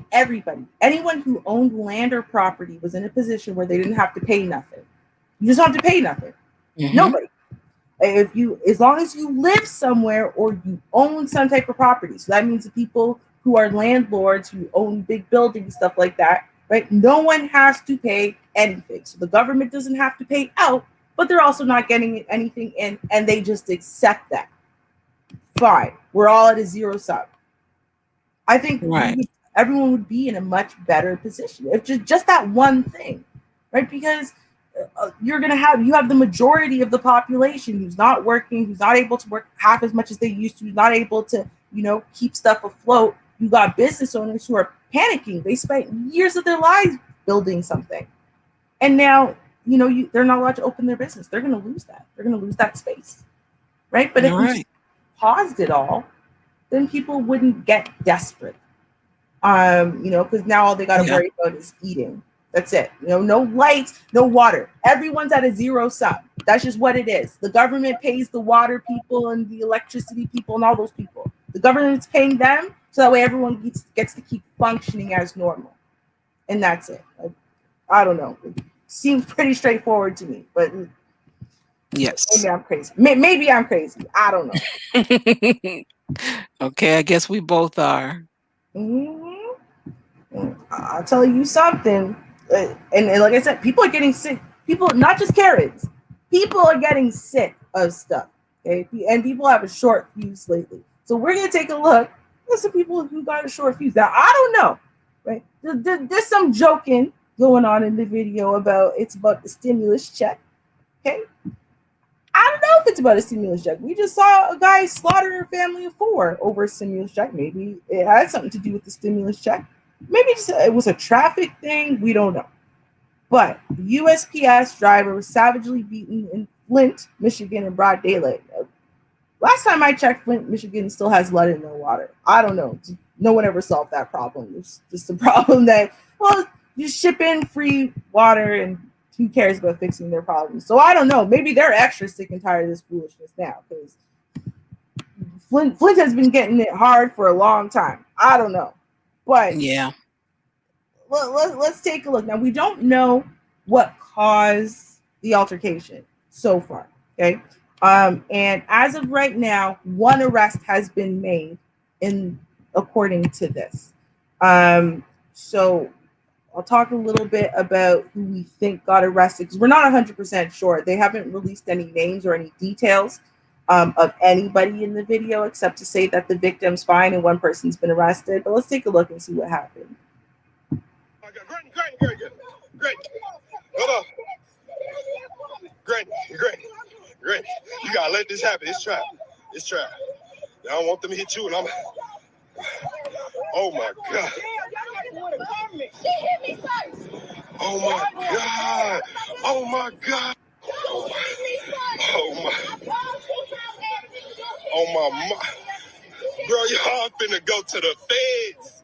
anyone who owned land or property was in a position where they didn't have to pay nothing, you just don't have to pay nothing. Mm-hmm. Nobody. As long as you live somewhere or you own some type of property, so that means the people who are landlords who own big buildings, stuff like that, right? No one has to pay anything. So the government doesn't have to pay out, but they're also not getting anything in, and they just accept that. Fine, we're all at a zero sum. I think everyone would be in a much better position if just that one thing, right? Because you have the majority of the population who's not working, who's not able to work half as much as they used to, who's not able to, keep stuff afloat. You got business owners who are panicking. They spent years of their lives building something, and now they're not allowed to open their business. They're going to lose that. They're going to lose that space, right? But if we just paused it all, then people wouldn't get desperate. Because now all they got to worry about is eating. That's it. No lights, no water. Everyone's at a zero sum. That's just what it is. The government pays the water people and the electricity people and all those people. The government's paying them, so that way everyone gets to keep functioning as normal. And that's it. I don't know. It seems pretty straightforward to me, but yes, maybe I'm crazy. Maybe I'm crazy. I don't know. Okay, I guess we both are. Mm-hmm. I'll tell you something. And like I said, people are getting sick. People, not just Karens, people are getting sick of stuff. Okay, and people have a short fuse lately. So we're gonna take a look at some people who got a short fuse. Now I don't know, right? There's some joking going on in the video about the stimulus check. Okay, I don't know if it's about a stimulus check. We just saw a guy slaughter a family of 4 over a stimulus check. Maybe it had something to do with the stimulus check. Maybe it was a traffic thing. We don't know. But the USPS driver was savagely beaten in Flint, Michigan, in broad daylight. Last time I checked, Flint, Michigan still has lead in their water. I don't know. No one ever solved that problem. It's just a problem that, you ship in free water and who cares about fixing their problems? So I don't know. Maybe they're extra sick and tired of this foolishness now, because Flint has been getting it hard for a long time. I don't know. But yeah, let's take a look. Now, we don't know what caused the altercation so far, okay? And as of right now, 1 arrest has been made according to this. So I'll talk a little bit about who we think got arrested, because we're not 100% sure. They haven't released any names or any details of anybody in the video, except to say that the victim's fine and 1 person's been arrested. But let's take a look and see what happened. Great. Hold on. Great. You gotta let this happen. It's trap. I don't want them to hit you, and I'm. Oh my God. Oh my God. Oh my God. Oh my. Bro, y'all finna go to the feds.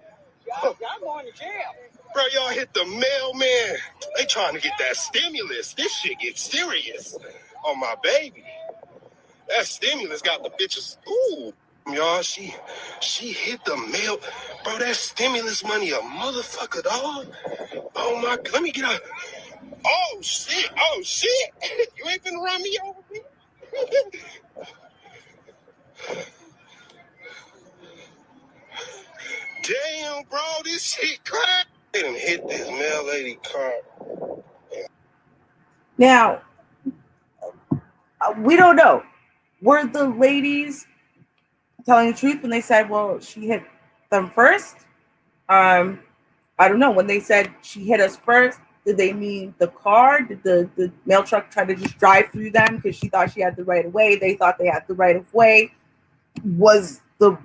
Y'all going to jail. Bro, y'all hit the mailman. They trying to get that stimulus. This shit gets serious. On my baby. That stimulus got the bitches. Ooh. Y'all, she hit the mail. Bro, that stimulus money a motherfucker, dog. Oh my, let me get out. Oh shit. You ain't finna run me over, man. Damn, bro, this shit crack. They done hit this mail lady car. Now, we don't know. Were the ladies telling the truth when they said, well, she hit them first? I I don't know. When they said she hit us first, did they mean the car? Did the mail truck try to just drive through them because she thought she had the right of way? They thought they had the right of way. Was the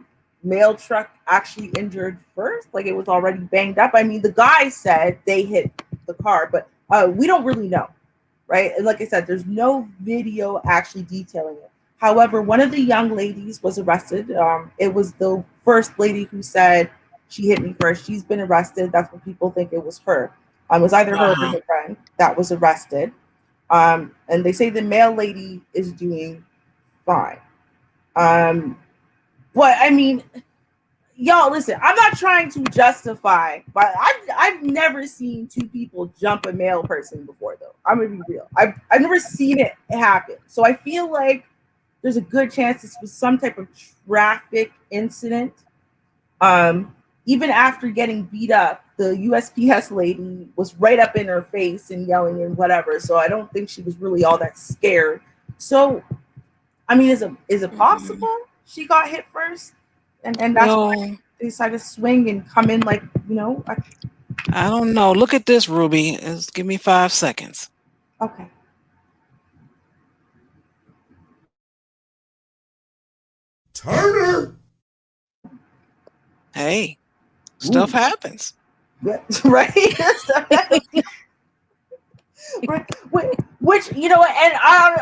mail truck actually injured first? Like, it was already banged up? I mean, the guy said they hit the car, but we don't really know, right? And like I said, there's no video actually detailing it. However, one of the young ladies was arrested. It was the first lady who said she hit me first. She's been arrested. That's what people think it was her. It was either her or her friend that was arrested. And they say the mail lady is doing fine. But I mean, y'all, listen, I'm not trying to justify, but I've never seen two people jump a mail person before, though. I'm gonna be real. I've never seen it happen. So I feel like there's a good chance this was some type of traffic incident. Even after getting beat up, the USPS lady was right up in her face and yelling and whatever. So I don't think she was really all that scared. So, I mean, is it possible she got hit first? And that's why they decided to swing and come in like, I don't know. Look at this, Ruby. Give me 5 seconds. Okay. Turner. Hey, stuff happens. Yeah, right. Which, and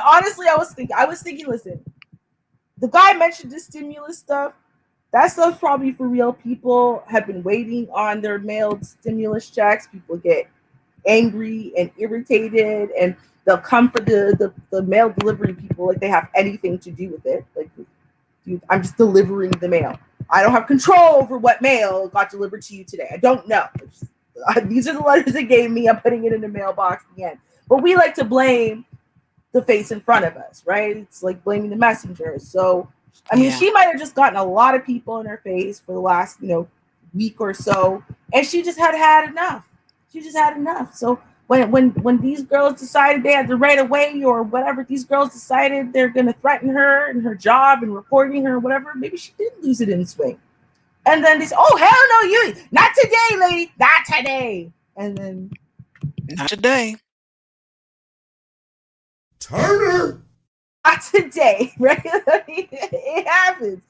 honestly, I was thinking, listen, the guy mentioned the stimulus stuff. That stuff's probably for real. People have been waiting on their mailed stimulus checks. People get angry and irritated, and they'll come for the mail delivery people like they have anything to do with it. Like, dude, I'm just delivering the mail. I don't have control over what mail got delivered to you today. I don't know. These are the letters they gave me. I'm putting it in the mailbox again. But we like to blame the face in front of us, right? It's like blaming the messenger. So, I mean, she might have just gotten a lot of people in her face for the last, week or so, and she just had enough. She just had enough. So when these girls decided they had the right of way or whatever, these girls decided they're going to threaten her and her job and reporting her or whatever, maybe she did lose it in the swing. And then they say, oh, hell no, you, not today, lady, not today. And then, not today. Turner. Not today, right? It happens.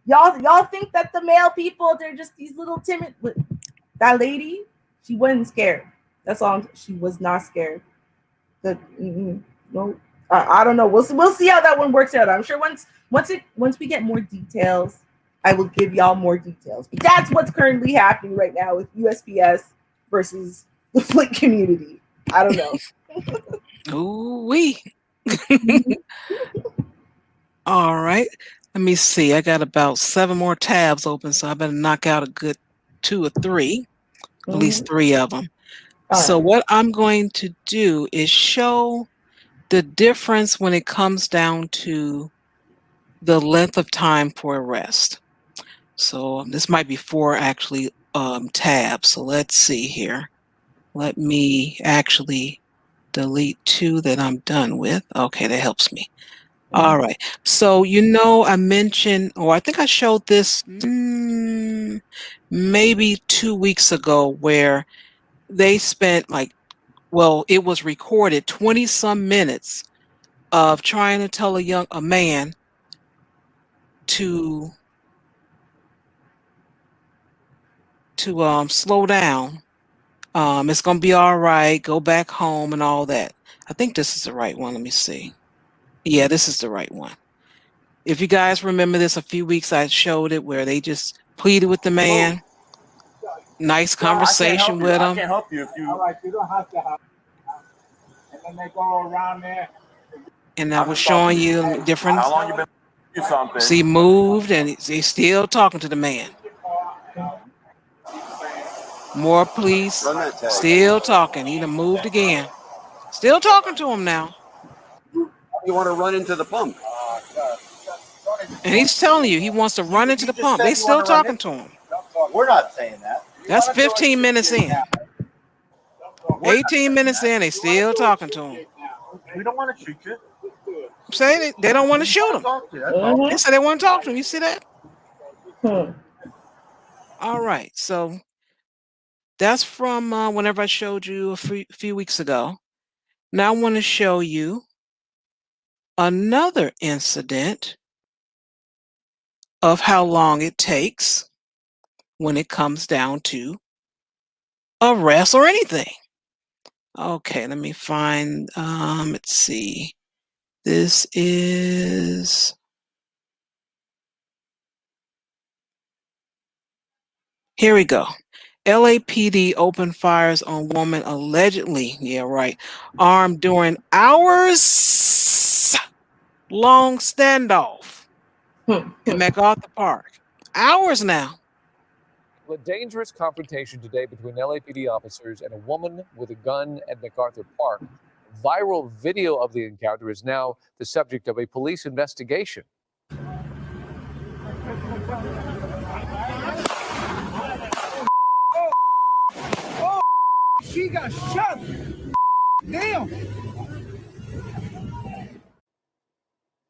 Y'all think that the male people, they're just these little timid. That lady, she wasn't scared. That's all. She was not scared. No, I don't know. We'll see how that one works out. I'm sure once we get more details, I will give y'all more details. But that's what's currently happening right now with USPS versus the Flint community. I don't know. Ooh-wee. All right. Let me see. I got about 7 more tabs open, so I better knock out a good 2 or 3, at least 3 of them. So what I'm going to do is show the difference when it comes down to the length of time for arrest. So this might be 4 actually tabs. So let's see here. Let me actually delete 2 that I'm done with. Okay, that helps me. All right. So, I mentioned, or I think I showed this maybe 2 weeks ago, where they spent it was recorded 20 some minutes of trying to tell a man to slow down. It's going to be all right. Go back home and all that. I think this is the right one. Let me see. Yeah, this is the right one. If you guys remember this, a few weeks I showed it where they just pleaded with the man. Nice conversation with him. I can help you if you. All right, you don't have to help. And then they go around there. And I was showing you different. How long you been doing something? See, he moved and he's still talking to the man. More police. Still talking. He done moved again. Still talking to him now. You want to run into the pump. And he's telling you he wants to run into the pump. They still talking to him. We're not saying that. That's 15 minutes in. 18 minutes in, they still talking to him. We don't want to shoot you. I'm saying they don't want to shoot him. They said they want to talk to him. You see that? All right. So That's from whenever I showed you a few weeks ago. Now I want to show you another incident of how long it takes when it comes down to arrest or anything. Okay, let me find, let's see. This is, here we go. LAPD opened fires on woman allegedly, armed during hours long standoff in MacArthur Park. Hours now. A dangerous confrontation today between LAPD officers and a woman with a gun at MacArthur Park. Viral video of the encounter is now the subject of a police investigation. She got shot. Damn.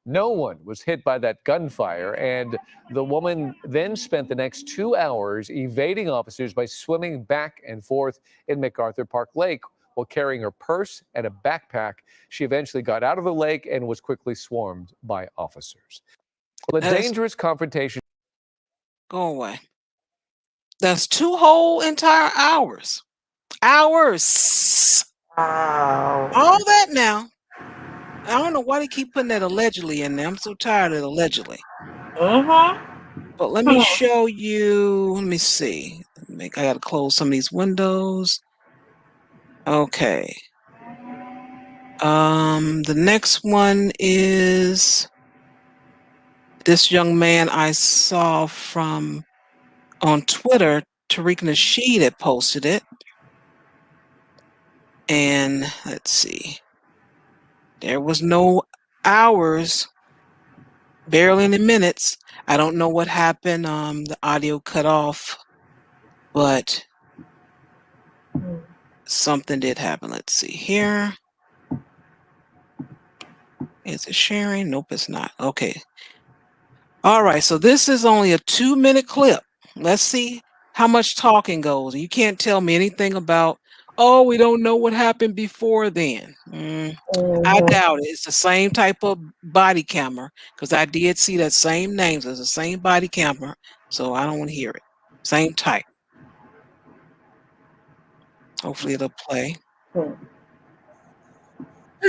No one was hit by that gunfire, and the woman then spent the next 2 hours evading officers by swimming back and forth in MacArthur Park Lake while carrying her purse and a backpack. She eventually got out of the lake and was quickly swarmed by officers. Well, a dangerous confrontation. Go away. That's 2 whole entire hours. Hours. Wow. All that now. I don't know why they keep putting that allegedly in there. I'm so tired of allegedly. But let me show you. Let me see. I got to close some of these windows. Okay. The next one is this young man I saw from on Twitter. Tariq Nasheed had posted it. And let's see. There was no hours, barely any minutes. I don't know what happened. The audio cut off, but something did happen. Let's see here. Is it sharing? Nope, it's not. Okay. All right. So this is only a 2-minute clip. Let's see how much talking goes. You can't tell me anything about, oh, we don't know what happened before then. I doubt it. It's the same type of body camera because I did see that same names. It's the same body camera, so I don't want to hear it. Same type. Hopefully it'll play. Keep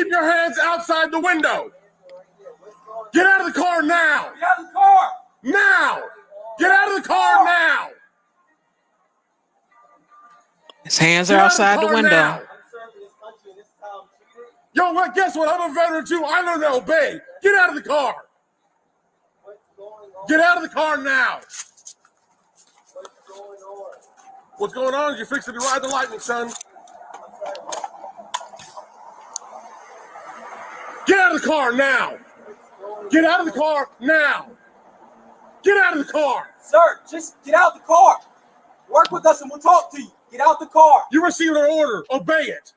your hands outside the window. Get out of the car now. Get out of the car. Now. Get out of the car now. His hands are outside the window. Now. Yo, what? Guess what? I'm a veteran too. I learned to obey. Get out of the car. Get out of the car now. What's going on? You're fixing to ride the lightning, son. Get out of the car now. Get out of the car now. Get out of the car. Sir, just get out the car. Work with us and we'll talk to you. Get out the car. You received an order. Obey it.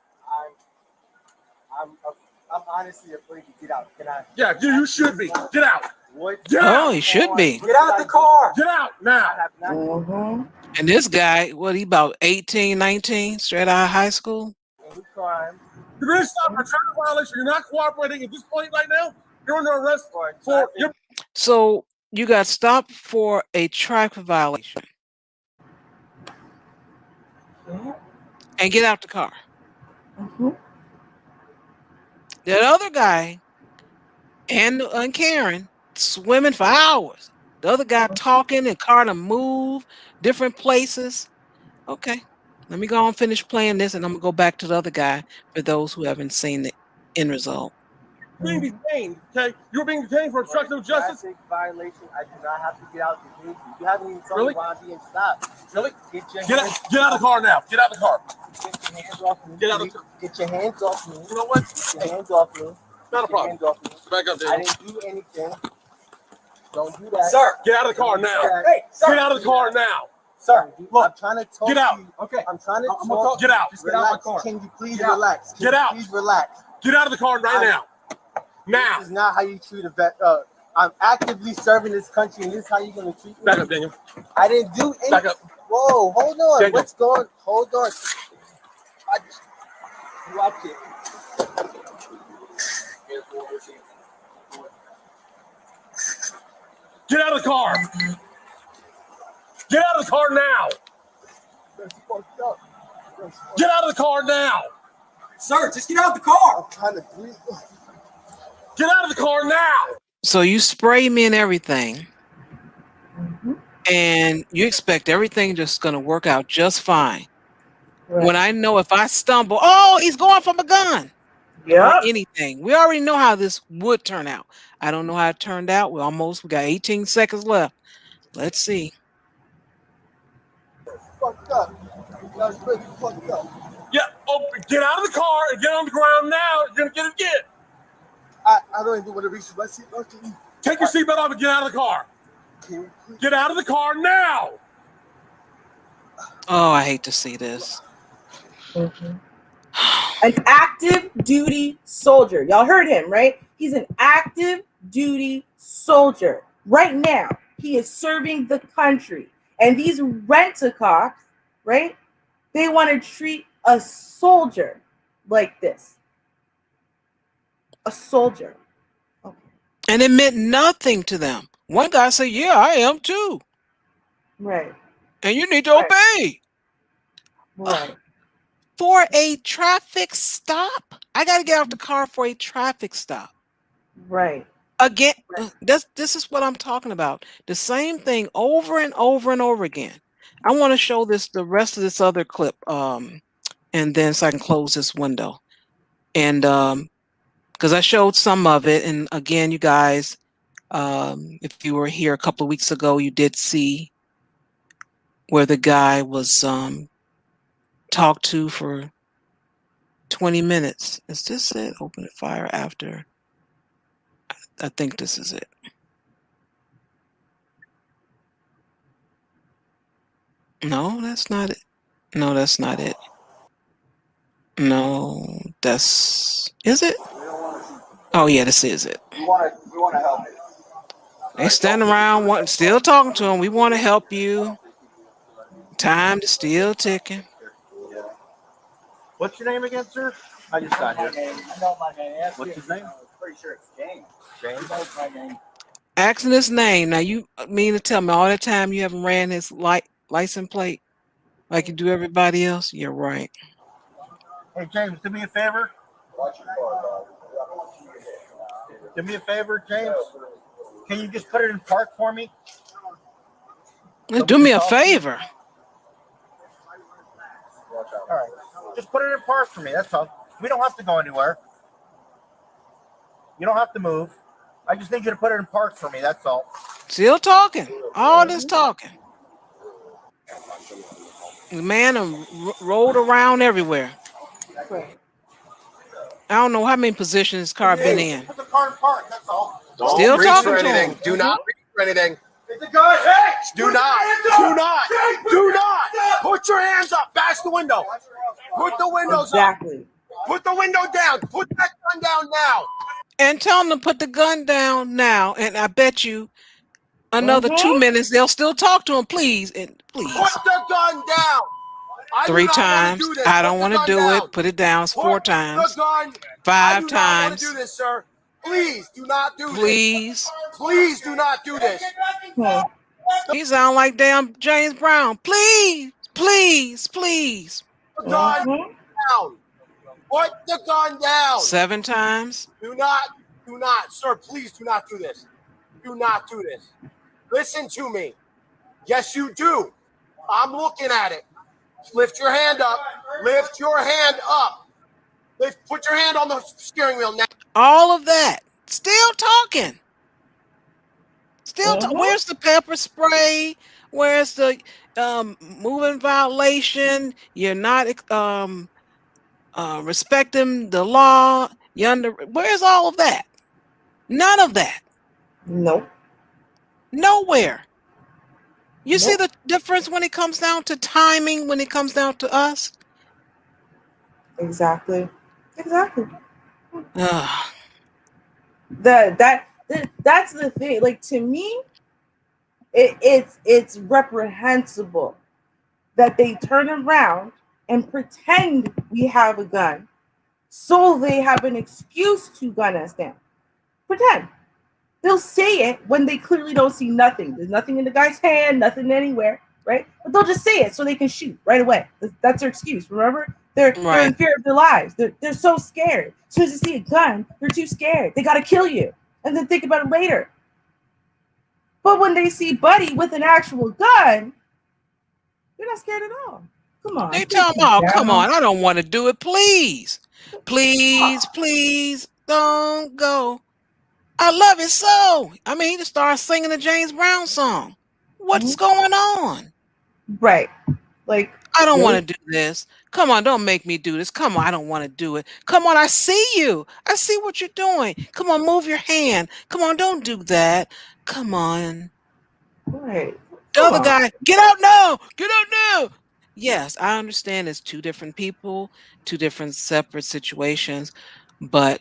I'm honestly afraid to get out. Can I? Yeah, you should be. Get out. What? Get out. Oh, he should be. Get out the car. Get out now. And this guy, what, he about 18, 19, straight out of high school? Any crime. You're going to stop for traffic violation. You're not cooperating at this point right now. You're under arrest for your. So you got stopped for a traffic violation. And get out the car. That other guy and Karen swimming for hours. The other guy talking and car to move different places. Okay, let me go and finish playing this, and I'm gonna go back to the other guy for those who haven't seen the end result. You're being detained, okay? You're being detained for obstruction of justice. Traffic violation. I do not have to get out the vehicle. You haven't even told me why I'm being stopped. Really? Get out of the car now. Get out of the car. Get your hands off me. Get out of the car. Get your hands off me. You know what? Get your hands off me. Not a problem. Hands off me. Back up there. I didn't do anything. Don't do that. Sir, get out of the car now. Hey, sir. Get out of the car now. Sir, look. I'm trying to talk. Get out. To you. Okay. I'm trying to I'm talk. Get out. Just get out of my car. Can you please relax? Get out. Please relax. Get out of the car right now. Now. This is not how you treat a vet. I'm actively serving this country, and this is how you're going to treat me. Back up, Daniel. I didn't do anything. Back up. Whoa, hold on. Daniel. What's going? Hold on. Watch it. Get out of the car! Get out of the car now! That's fucked up. Get out of the car now! Sir, just get out of the car. I'm trying to breathe. Get out of the car now! So you spray me and everything, and you expect everything just going to work out just fine. Right. When I know if I stumble, oh, he's going from a gun. Or Yep. anything. We already know how this would turn out. I don't know how it turned out. We got 18 seconds left. Let's see. Fucked up. That's really fucked up. Yeah, get out of the car and get on the ground now. You're going to get it again. I don't even want to reach my seatbelt. Take your seatbelt off and get out of the car. Get out of the car now. Oh, I hate to see this. An active duty soldier. Y'all heard him, right? He's an active duty soldier. Right now, he is serving the country. And these rent-a-cops, right? They want to treat a soldier like this. A soldier. Okay. And it meant nothing to them. One guy said, yeah, I am too. Right. And you need to obey. Right. For a traffic stop? I got to get out the car for a traffic stop. Right. Again, this is what I'm talking about. The same thing over and over and over again. I want to show the rest of this other clip, and then so I can close this window. And because I showed some of it, and again, you guys, if you were here a couple of weeks ago, you did see where the guy was talked to for 20 minutes. Is this it? Open the fire after. I think this is it. No, that's not it. No, that's not it. No, is it? Oh yeah, this is it. We want to help you. They stand around still talking to him. We want to help you. Time is still ticking. What's your name again, sir? I just got here. I know my name. What's his name? I'm pretty sure it's James. James knows my name. Asking his name. Now you mean to tell me all the time you haven't ran his license plate like you do everybody else? You're right. Hey James, do me a favor. Do me a favor, James. Can you just put it in park for me? Do me a favor. All right. Just put it in park for me. That's all. We don't have to go anywhere. You don't have to move. I just need you to put it in park for me. That's all. Still talking. All this talking. The man rolled around everywhere. I don't know how many positions his car been in. Put the car in park. That's all. Don't Still reach talking for to anything. him. Do not reach for anything. It's a guy. Hey! Do not put your hands up. Bash the window. Put the windows Exactly. up. Put the window down. Put that gun down now. And tell them to put the gun down now. And I bet you another 2 minutes they'll still talk to him. Please and please. Put the gun down. I do 3 not wanna times. do this. I don't Put want the to do gun it. down. Put it down. It's 4 times. The gun. 5 I do not want times. to do this, sir. Please do not do Please. this. Please do not do this. He sound like damn James Brown. Please, please, please. Put the gun down. Put the gun down. 7 times. Do not, sir, please do not do this. Do not do this. Listen to me. Yes, you do. I'm looking at it. Lift your hand up. Lift your hand up. Put your hand on the steering wheel now. All of that. Still talking. Where's the pepper spray? Where's the moving violation? You're not respecting the law. Where's all of that? None of that. Nope. Nowhere. You see the difference when it comes down to timing, when it comes down to us? Exactly. Ugh. That's the thing. Like, to me, it's reprehensible that they turn around and pretend we have a gun so they have an excuse to gun us down. Pretend. They'll say it when they clearly don't see nothing. There's nothing in the guy's hand, nothing anywhere, right? But they'll just say it so they can shoot right away. That's their excuse. Remember? They're in fear of their lives. They're so scared. As soon as they see a gun, they're too scared. They gotta kill you. And then think about it later. But when they see Buddy with an actual gun, they're not scared at all. Come on. They tell them, oh, come on. I don't want to do it. Please. Please don't go. I love it so. I mean, he just started singing the James Brown song. What's going on? Right. Like, I don't want to do this. Come on, don't make me do this. Come on, I don't want to do it. Come on, I see you. I see what you're doing. Come on, move your hand. Come on, don't do that. Come on. Right. The other guy, get out now. Get out now. Yes, I understand it's two different people, two different separate situations, but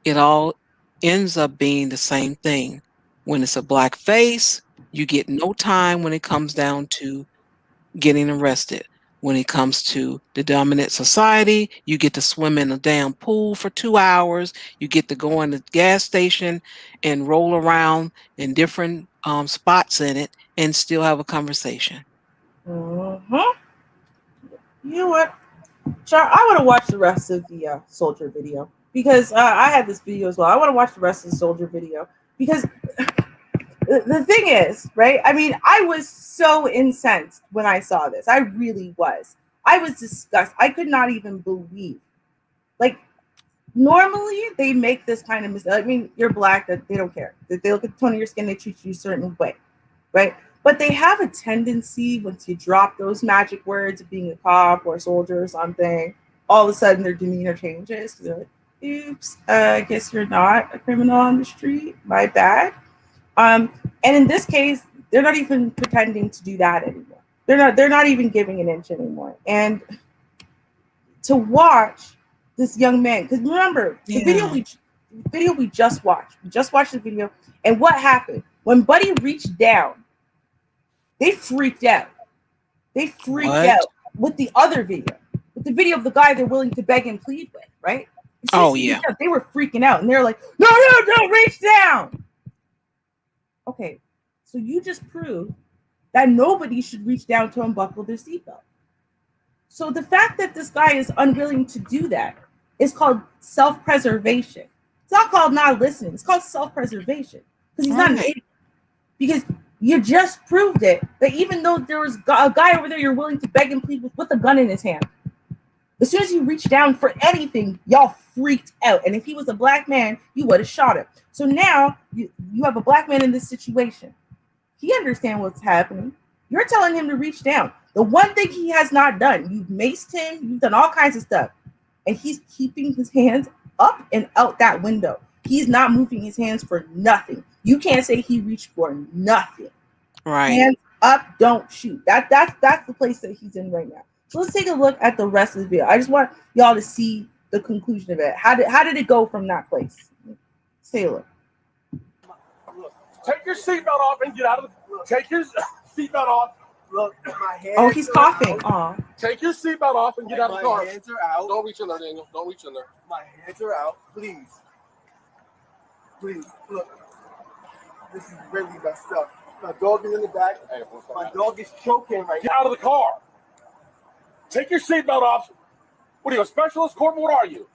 it all ends up being the same thing. When it's a black face, you get no time when it comes down to getting arrested. When it comes to the dominant society, you get to swim in a damn pool for 2 hours. You get to go in the gas station and roll around in different spots in it and still have a conversation. Mm-hmm. You know what, Char? I want to watch the rest of the soldier video because I had this video as well. I want to watch the rest of the soldier video because the thing is, right? I mean, I was so incensed when I saw this. I really was. I was disgusted. I could not even believe. Like, normally they make this kind of mistake. I mean, you're black, that they don't care. That they look at the tone of your skin, they treat you a certain way, right? But they have a tendency, once you drop those magic words of being a cop or a soldier or something, all of a sudden their demeanor changes. They're like, oops, I guess you're not a criminal on the street. My bad. And in this case, they're not even pretending to do that anymore. They're not even giving an inch anymore. And to watch this young man, because remember, the video we just watched. We just watched the video. And what happened? When Buddy reached down, they freaked out. They freaked out with the other video. With the video of the guy they're willing to beg and plead with, right? Oh, yeah. They were freaking out. And they're like, no, don't reach down. Okay, so you just proved that nobody should reach down to unbuckle their seatbelt. So the fact that this guy is unwilling to do that is called self-preservation. It's not called not listening. It's called self-preservation because he's not an idiot. Because you just proved it, that even though there was a guy over there you're willing to beg and plead with a gun in his hand, as soon as you reach down for anything, y'all freaked out. And if he was a black man, you would have shot him. So now you have a black man in this situation. He understands what's happening. You're telling him to reach down. The one thing he has not done, you've maced him, you've done all kinds of stuff. And he's keeping his hands up and out that window. He's not moving his hands for nothing. You can't say he reached for nothing. Right. Hands up, don't shoot. That's the place that he's in right now. So let's take a look at the rest of the video. I just want y'all to see the conclusion of it. How did it go from that place? Let's take a look. Take your seatbelt off and get out of the. Take your seatbelt off. Look, my hands. Oh, he's coughing. Oh. Take your seatbelt off and get out of the car. My hands are out. Don't reach in there, Daniel. Don't reach in there. My hands are out. Please. Please, look. This is really messed up. My dog is in the back. Hey, my dog is choking right now. Get now. out of the car. Take your seatbelt off. What are you, a specialist, Corporal? What are you?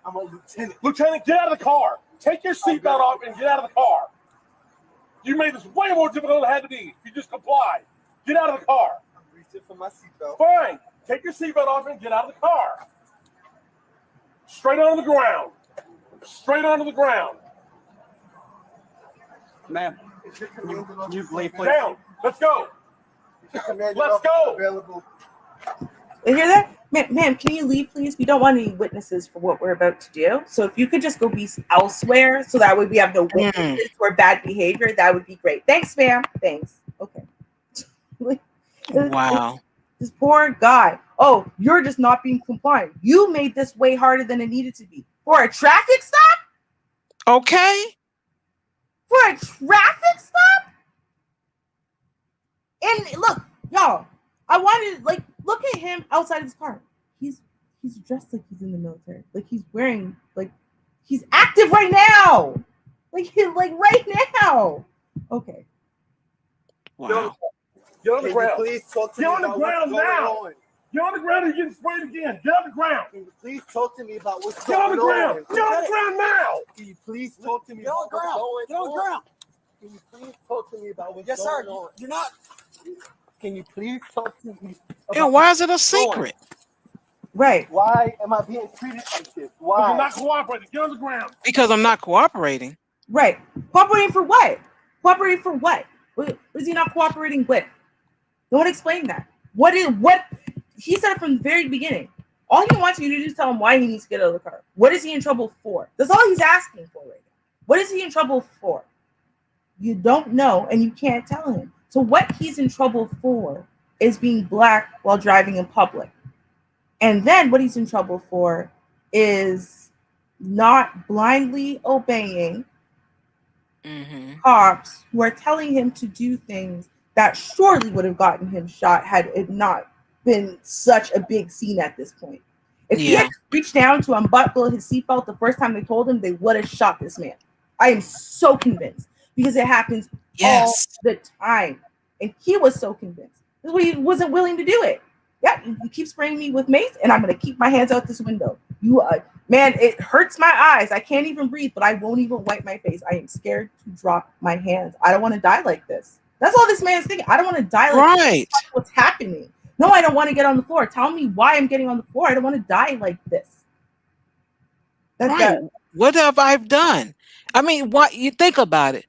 I'm a lieutenant. Lieutenant, get out of the car. Take your seatbelt off and get out of the car. You made this way more difficult than it had to be. You just complied. Get out of the car. I'm reaching for my seatbelt. Fine. Take your seatbelt off and get out of the car. Straight onto the ground. Straight onto the ground. Ma'am, you leave, please. Down. Let's go. Let's go. Available. You hear that? Ma'am, can you leave, please? We don't want any witnesses for what we're about to do. So if you could just go be elsewhere, so that way we have no witnesses for bad behavior, that would be great. Thanks, ma'am. Thanks. Okay. Wow. This poor guy. Oh, you're just not being compliant. You made this way harder than it needed to be. For a traffic stop? Okay. For a traffic stop? And look, y'all, I wanted, like, him outside his car. He's dressed like he's in the military. Like he's wearing, like he's active right now. Like right now. Okay. Wow. Get on the ground. Please talk to Get me on the about ground what's now. going on. Get on the ground and get sprayed again. Get on the ground. Can you please talk to me about what's Get on going the ground. on? Get on the ground now. Can you please talk to me Get on about the ground. what's Get on the going on? ground. Can you please talk to me about what's Yes, going sir. on? You're not. Can you please talk to me about And why is it a what's going on? secret? Right. Why am I being treated like this? You're Why? not cooperating. Get on the ground. Because I'm not cooperating. Right. Cooperating for what? Cooperating for what? What is he not cooperating with? Don't explain that. What he said from the very beginning. All he wants you to do is tell him why he needs to get out of the car. What is he in trouble for? That's all he's asking for right now. What is he in trouble for? You don't know and you can't tell him. So what he's in trouble for is being black while driving in public. And then what he's in trouble for is not blindly obeying cops who are telling him to do things that surely would have gotten him shot had it not been such a big scene at this point. If he had reached down to unbuckle his seatbelt the first time they told him, they would have shot this man. I am so convinced because it happens all the time. And he was so convinced. That's why he wasn't willing to do it. Yeah, you keep spraying me with mace and I'm going to keep my hands out this window. Man, it hurts my eyes. I can't even breathe, but I won't even wipe my face. I am scared to drop my hands. I don't want to die like this. That's all this man's thinking. I don't want to die like this. That's what's happening. No, I don't want to get on the floor. Tell me why I'm getting on the floor. I don't want to die like this. What have I done? I mean, what you think about it.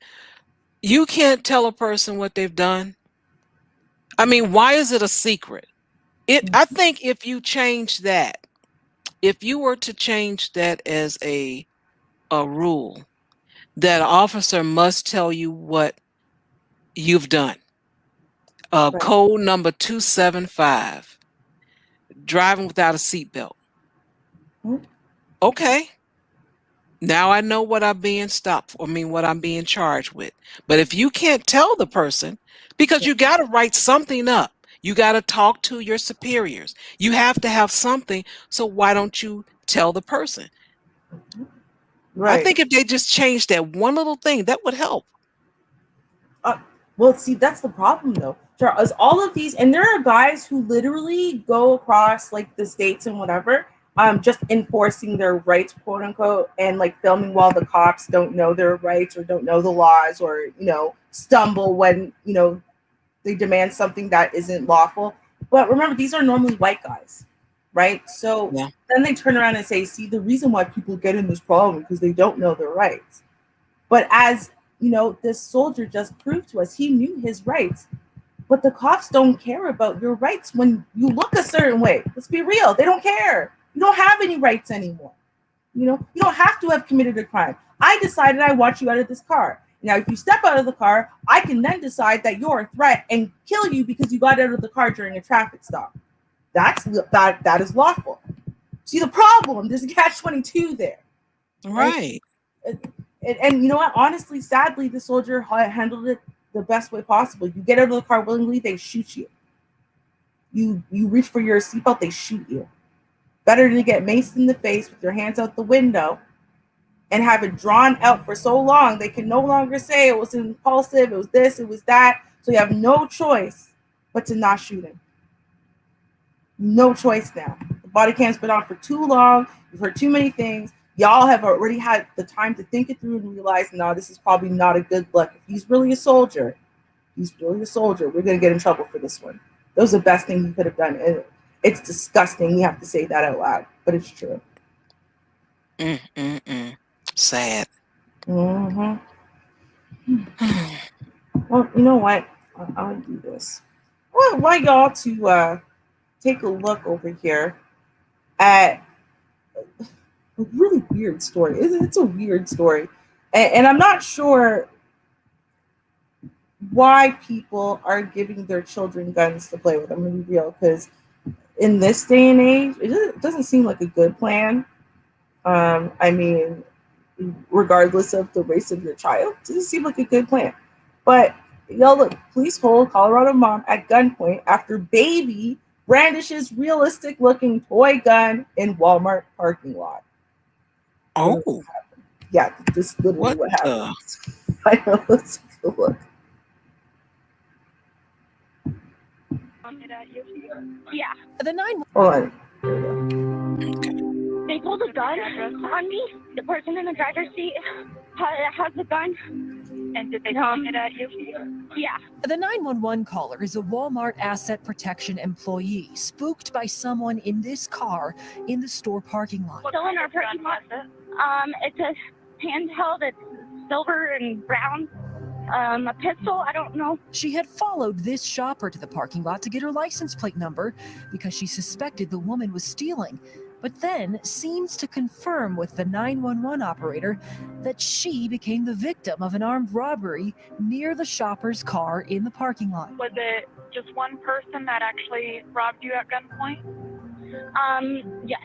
You can't tell a person what they've done. I mean, why is it a secret? I think if you change that, if you were to change that as a rule, that an officer must tell you what you've done. Code number 275, driving without a seatbelt. Okay. Now I know what I'm being stopped for, what I'm being charged with. But if you can't tell the person, because you got to write something up, you got to talk to your superiors. You have to have something. So why don't you tell the person? I think if they just changed that one little thing, that would help. Well, see, that's the problem, though. As all of these, and there are guys who literally go across like the states and whatever, just enforcing their rights, quote unquote, and like filming while the cops don't know their rights or don't know the laws or, stumble when, they demand something that isn't lawful. But remember, these are normally white guys, right? So then they turn around and say, see, the reason why people get in this problem because they don't know their rights. But as this soldier just proved to us, he knew his rights. But the cops don't care about your rights when you look a certain way. Let's be real. They don't care. You don't have any rights anymore. You don't have to have committed a crime. I decided I want you out of this car. Now, if you step out of the car, I can then decide that you're a threat and kill you because you got out of the car during a traffic stop. That is lawful. See the problem? There's a catch-22 there. Right. And you know what? Honestly, sadly, the soldier handled it the best way possible. You get out of the car willingly, they shoot you. You reach for your seatbelt, they shoot you. Better to get maced in the face with your hands out the window and have it drawn out for so long they can no longer say it was impulsive, it was this, it was that. So you have no choice but to not shoot him. No choice now. The body cam's been on for too long. You've heard too many things. Y'all have already had the time to think it through and realize, no, this is probably not a good look. If he's really a soldier, we're going to get in trouble for this one. That was the best thing he could have done. And it's disgusting. You have to say that out loud, but it's true. Sad. Well, you know what? I'll do this. I want y'all to take a look over here at a really weird story. It's a weird story. And I'm not sure why people are giving their children guns to play with. I'm going to be real, because in this day and age, it doesn't seem like a good plan. I mean, regardless of the race of your child, it doesn't seem like a good plan. But, y'all look, police hold Colorado mom at gunpoint after baby brandishes realistic looking toy gun in Walmart parking lot. Oh, Yeah, this is literally what what the? happens. I know, let's take a look. Yeah. The 911. Hold on. They pulled a gun on me. The person in the driver's seat has the gun. And did they point it at you? Yeah. The 911 caller is a Walmart asset protection employee spooked by someone in this car in the store parking lot. Still in our parking lot. It's a handheld. It's silver and brown. A pistol. I don't know. She had followed this shopper to the parking lot to get her license plate number because she suspected the woman was stealing, but then seems to confirm with the 911 operator that she became the victim of an armed robbery near the shopper's car in the parking lot. Was it just one person that actually robbed you at gunpoint? Yes.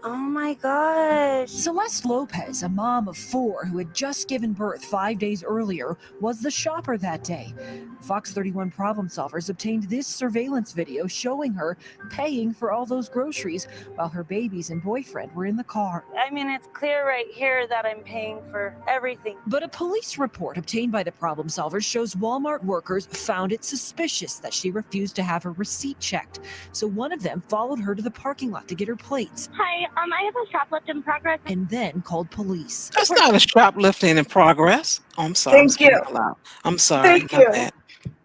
Oh my gosh. Celeste Lopez, a mom of 4 who had just given birth 5 days earlier, was the shopper that day. Fox 31 Problem Solvers obtained this surveillance video showing her paying for all those groceries while her babies and boyfriend were in the car. I mean, it's clear right here that I'm paying for everything. But a police report obtained by the Problem Solvers shows Walmart workers found it suspicious that she refused to have her receipt checked. So one of them followed her to the parking lot to get her plates. Hi, I have a shoplift in progress. And then called police. That's not a shoplifting in progress. Oh, I'm sorry. Thank you. I'm sorry. Thank you.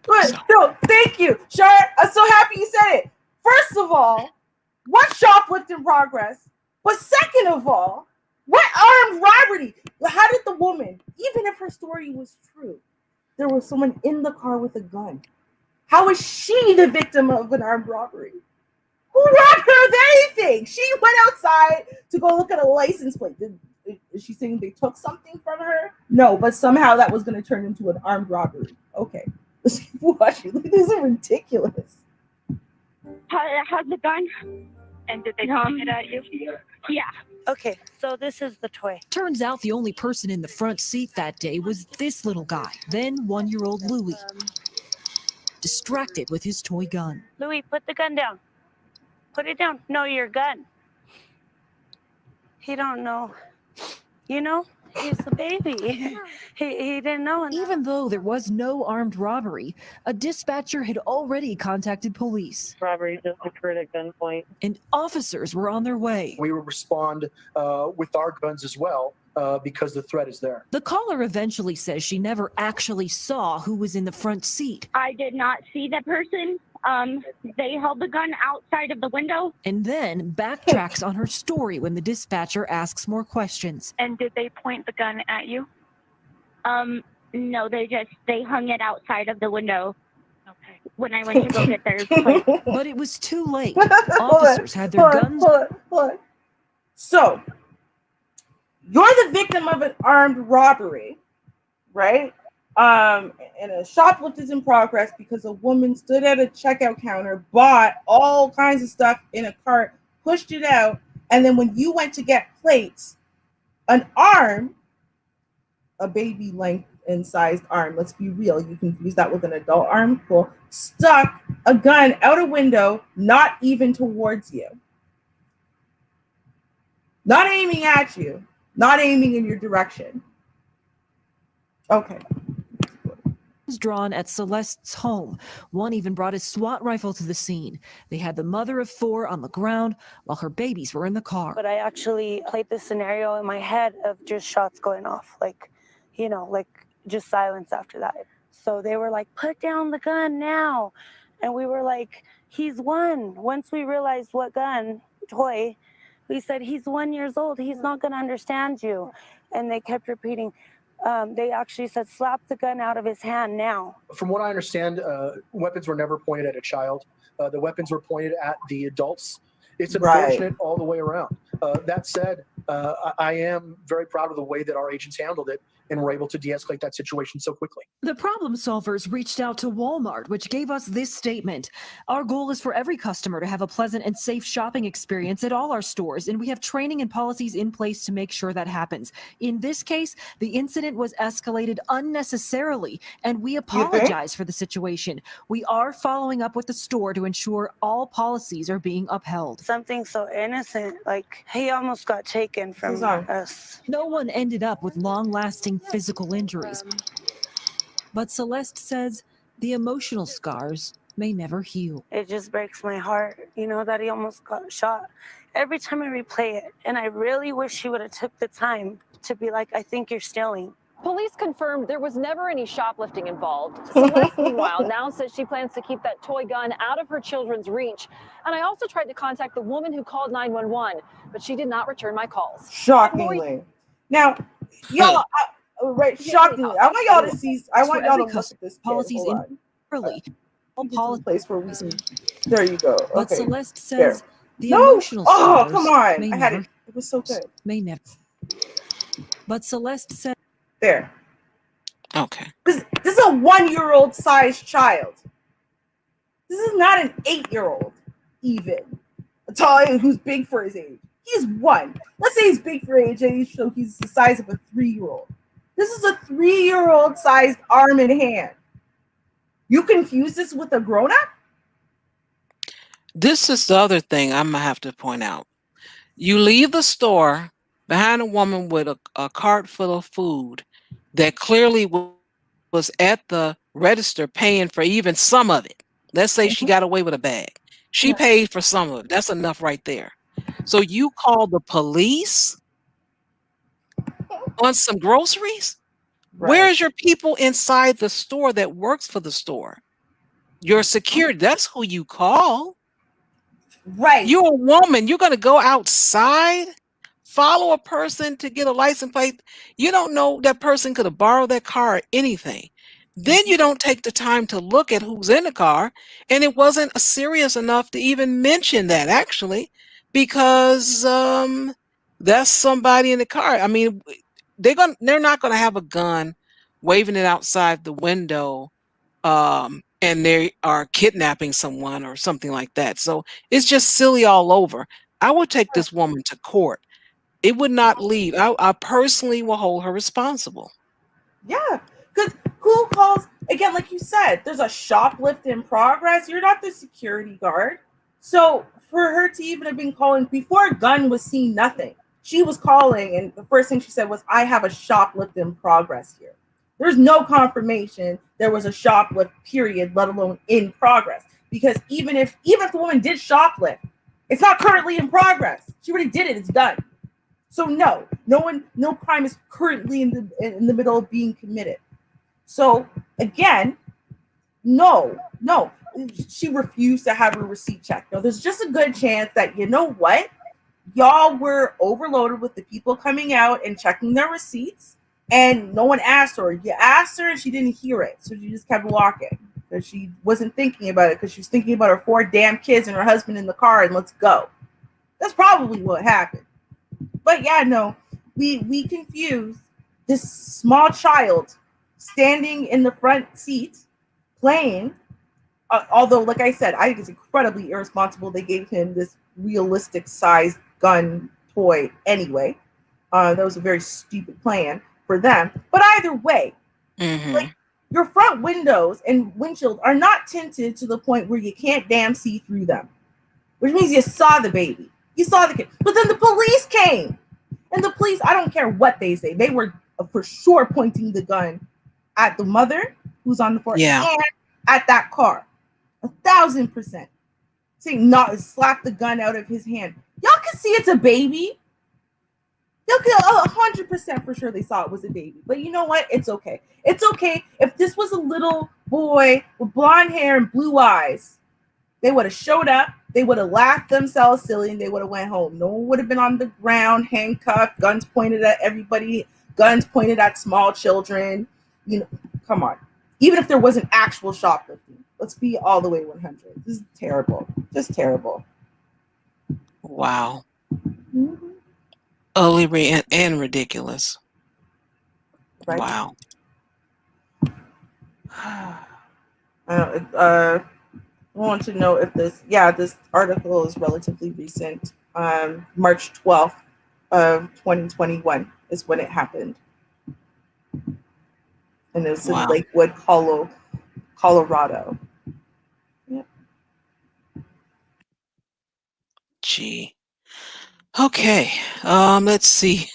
But no, thank you, Char. I'm so happy you said it. First of all, what shoplift in progress? But second of all, what armed robbery? How did the woman, even if her story was true, there was someone in the car with a gun? How is she the victim of an armed robbery? Who robbed her of anything? She went outside to go look at a license plate. Is she saying they took something from her? No, but somehow that was going to turn into an armed robbery. Okay. Let's keep watching. These are ridiculous. How's the gun? And did they point it at you? Yeah. Okay, so this is the toy. Turns out the only person in the front seat that day was this little guy, then 1-year-old Louis, distracted with his toy gun. Louis, put the gun down. Put it down. No, your gun. He don't know. You know, he's a baby. He didn't know. Even though there was no armed robbery, a dispatcher had already contacted police. Robbery just occurred at gunpoint. And officers were on their way. We will respond with our guns as well because the threat is there. The caller eventually says she never actually saw who was in the front seat. I did not see the person. They held the gun outside of the window. And then backtracks on her story when the dispatcher asks more questions. And did they point the gun at you? No, they hung it outside of the window. Okay. When I went to go get their plate. But it was too late. Officers had their guns. Hold on. So, you're the victim of an armed robbery, right? And a shoplift is in progress because a woman stood at a checkout counter, bought all kinds of stuff in a cart, pushed it out, and then when you went to get plates, an arm, a baby length and sized arm, let's be real, you can use that with an adult arm, cool, stuck a gun out a window, not even towards you. Not aiming at you, not aiming in your direction. Okay. Drawn at Celeste's home. One even brought his SWAT rifle to the scene. They had the mother of 4 on the ground while her babies were in the car. But I actually played this scenario in my head of just shots going off, like, you know, like just silence after that. So they were like, put down the gun now. And we were like, he's 1. Once we realized what gun, toy, we said, he's 1 year old. He's not going to understand you. And they kept repeating, they actually said, slap the gun out of his hand now. From what I understand, weapons were never pointed at a child. The weapons were pointed at the adults. It's unfortunate all the way around. That said, I am very proud of the way that our agents handled it. and were able to de-escalate that situation so quickly. The problem solvers reached out to Walmart, which gave us this statement. Our goal is for every customer to have a pleasant and safe shopping experience at all our stores, and we have training and policies in place to make sure that happens. In this case, the incident was escalated unnecessarily, and we apologize for the situation. We are following up with the store to ensure all policies are being upheld. Something so innocent, like he almost got taken from us. No one ended up with long-lasting physical injuries. But Celeste says the emotional scars may never heal. It just breaks my heart, that he almost got shot. Every time I replay it, and I really wish he would have took the time to be like, I think you're stealing. Police confirmed there was never any shoplifting involved. Celeste, meanwhile, now says she plans to keep that toy gun out of her children's reach. And I also tried to contact the woman who called 911, but she did not return my calls. Shockingly. Now, y'all, right? Shockingly, I want y'all to see. I want y'all to look at this. Policies Hold on. early. All policy place where we can. There you go. Okay. But Celeste says the no. emotional Oh, scars come on! may I had never, it. It was so good. May never. But Celeste said. There. Okay. This is a 1-year-old sized child. This is not an 8-year-old, even. A tall who's big for his age. He's 1. Let's say he's big for his age, so he's the size of a 3-year-old. This is a 3-year-old sized arm and hand. You confuse this with a grown-up? This is the other thing I'm gonna have to point out. You leave the store behind a woman with a cart full of food that clearly was at the register paying for even some of it. Let's say she got away with a bag. She paid for some of it. That's enough right there. So you call the police on some groceries? Right. Where's your people inside the store that works for the store? Your security, that's who you call. Right. You're a woman. You're going to go outside, follow a person to get a license plate. You don't know that person could have borrowed that car or anything. Then you don't take the time to look at who's in the car. And it wasn't serious enough to even mention that, actually, because that's somebody in the car. I mean, they're not going to have a gun waving it outside the window and they are kidnapping someone or something like that. So it's just silly all over. I would take this woman to court. It would not leave. I personally will hold her responsible. Yeah, because who calls, again, like you said, there's a shoplift in progress. You're not the security guard. So for her to even have been calling, before a gun was seen, nothing. She was calling, and the first thing she said was, I have a shoplift in progress here. There's no confirmation there was a shoplift, period, let alone in progress. Because even if the woman did shoplift, it's not currently in progress. She already did it. It's done. So no crime is currently in the middle of being committed. So again, no. She refused to have her receipt checked. No, there's just a good chance that, you know what? Y'all were overloaded with the people coming out and checking their receipts. And no one asked her. You asked her and she didn't hear it. So she just kept walking because she wasn't thinking about it, because she was thinking about her 4 damn kids and her husband in the car and let's go. That's probably what happened. But yeah, no, we confused this small child standing in the front seat playing. Although, like I said, I think it's incredibly irresponsible they gave him this realistic sized gun toy anyway. That was a very stupid plan for them. But either way, like, your front windows and windshield are not tinted to the point where you can't damn see through them, which means you saw the baby, you saw the kid. But then the police came, and the police, I don't care what they say, they were for sure pointing the gun at the mother who's on the floor and at that car, 1,000%. Saying not slap the gun out of his hand. Y'all can see it's a baby. Y'all can 100% for sure they saw it was a baby. But you know what? It's okay. It's okay. If this was a little boy with blonde hair and blue eyes, they would have showed up. They would have laughed themselves silly and they would have went home. No one would have been on the ground, handcuffed, guns pointed at everybody, guns pointed at small children. You know, come on. Even if there wasn't actual shoplifting, let's be all the way 100. This is terrible. Just terrible. Wow. Ugly and ridiculous. Right. Wow. I want to know if this article is relatively recent. March 12th of 2021 is when it happened. And it was in Wow. Lakewood, Colorado. Yep. Gee. Okay. Let's see.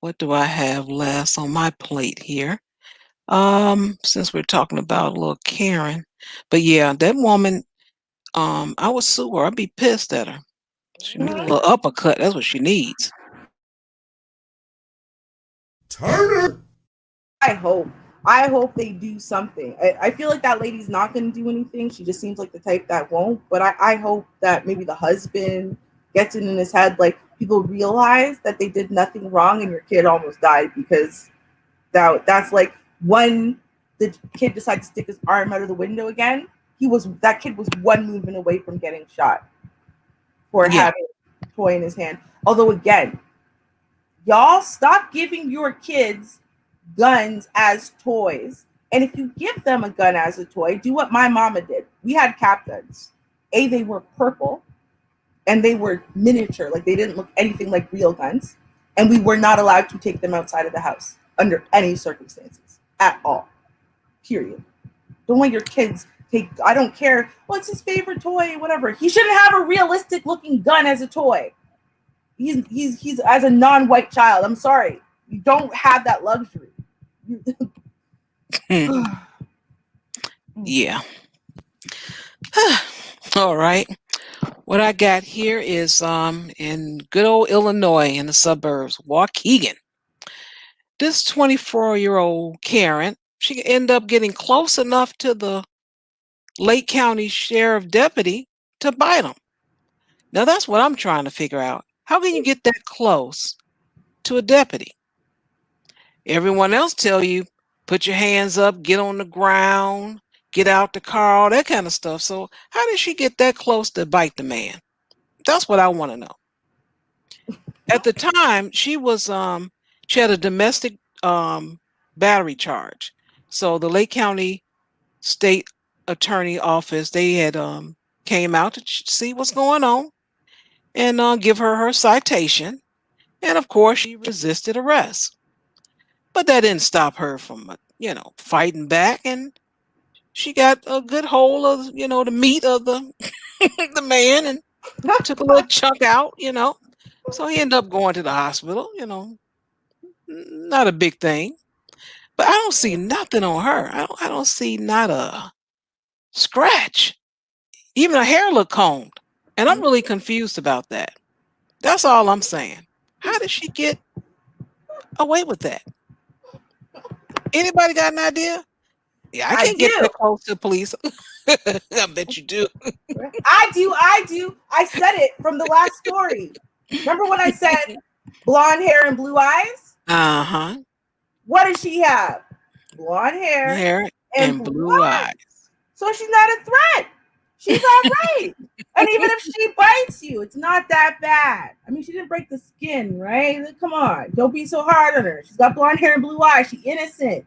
What do I have last on my plate here? Since we're talking about little Karen. But yeah, that woman, I would sue her. I'd be pissed at her. She need a little uppercut. That's what she needs. Turner. I hope they do something. I feel like that lady's not going to do anything. She just seems like the type that won't. But I hope that maybe the husband gets it in his head. Like, people realize that they did nothing wrong and your kid almost died because that's like when the kid decided to stick his arm out of the window again. That kid was one movement away from getting shot for having a toy in his hand. Although again, y'all stop giving your kids guns as toys. And if you give them a gun as a toy, do what my mama did. We had cap guns. They were purple and they were miniature. Like, they didn't look anything like real guns. And we were not allowed to take them outside of the house under any circumstances at all. Period. Don't let your kids take, I don't care, what's his favorite toy, whatever. He shouldn't have a realistic looking gun as a toy. He's as a non-white child. I'm sorry. You don't have that luxury. Yeah. All right. What I got here is in good old Illinois in the suburbs, Waukegan. This 24-year-old Karen, she ended up getting close enough to the Lake County Sheriff deputy to bite him. Now that's what I'm trying to figure out. How can you get that close to a deputy? Everyone else tell you, put your hands up, get on the ground, get out the car, all that kind of stuff. So how did she get that close to bite the man? That's what I want to know. At the time, she had a domestic battery charge. So the Lake County State Attorney Office, they had came out to see what's going on and give her citation. And of course, she resisted arrest. But that didn't stop her from, fighting back. And she got a good hold of, the meat of the the man and took a little chunk out, So he ended up going to the hospital, not a big thing. But I don't see nothing on her. I don't see not a scratch. Even her hair looked combed. And I'm really confused about that. That's all I'm saying. How did she get away with that? Anybody got an idea? Yeah, I can't get that close to police. I bet you do. I do. I said it from the last story. Remember when I said blonde hair and blue eyes? Uh-huh. What does she have? Blonde hair and blue eyes. So she's not a threat. She's all right. And even if she bites you, it's not that bad. I mean, she didn't break the skin, right? Come on. Don't be so hard on her. She's got blonde hair and blue eyes. She's innocent.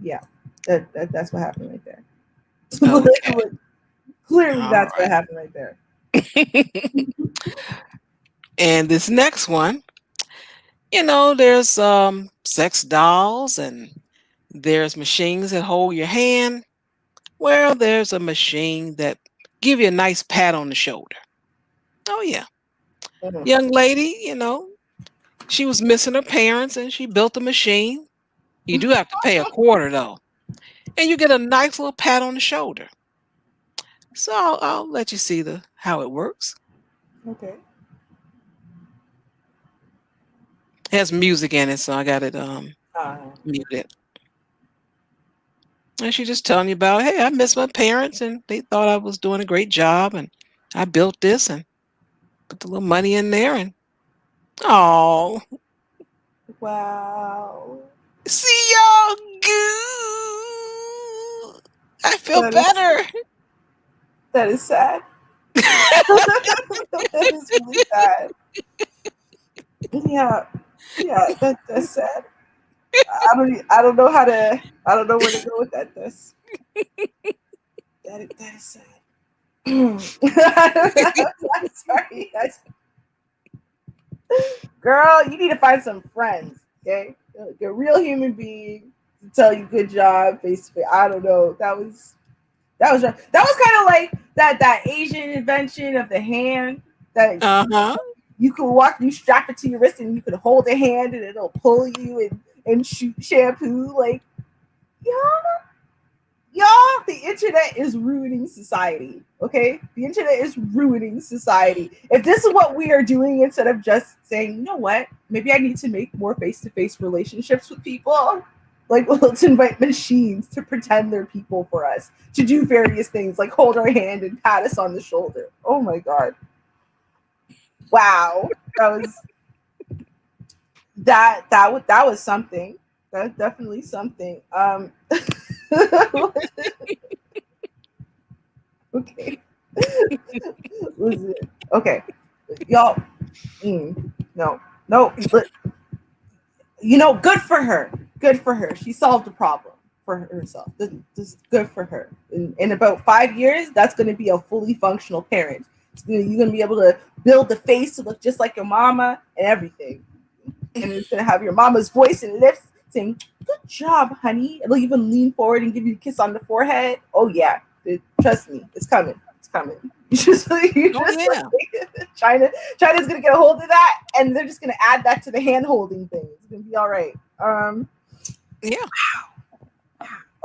Yeah. That's what happened right there. Okay. Clearly, that's what happened right there. And this next one, there's sex dolls and there's machines that hold your hand. Well, there's a machine that give you a nice pat on the shoulder. Oh, yeah. Young lady, she was missing her parents and she built a machine. You do have to pay a quarter, though. And you get a nice little pat on the shoulder. So I'll let you see how it works. Okay. It has music in it, so I got it muted. And she's just telling you about, hey, I miss my parents and they thought I was doing a great job and I built this and put the little money in there and oh. Wow. See y'all I feel better. That is sad. That is really sad. Yeah, that's sad. I don't know how to. I don't know where to go with that. That is sad. I'm sorry. Girl, you need to find some friends, okay? Like a real human being to tell you good job face to face. I don't know. That was kind of like that Asian invention of the hand that you could you strap it to your wrist and you could hold a hand and it'll pull you and shoot shampoo. Like, y'all, the internet is ruining society. Okay, the internet is ruining society. If this is what we are doing, instead of just saying, you know what, maybe I need to make more face-to-face relationships with people. Like, let's invite machines to pretend they're people for us, to do various things, like hold our hand and pat us on the shoulder. Oh my god! Wow, that was something. That's definitely something. Okay. Listen. Okay. Y'all. No. But, good for her. Good for her. She solved the problem for herself. This is good for her. In about 5 years, that's going to be a fully functional parent. You're going to be able to build the face to look just like your mama and everything. And it's going to have your mama's voice and lips saying, "Good job, honey." It'll even lean forward and give you a kiss on the forehead. Oh, yeah. Trust me. It's coming. It's coming. China's gonna get a hold of that, and they're just gonna add that to the hand holding thing. It's gonna be all right. Yeah.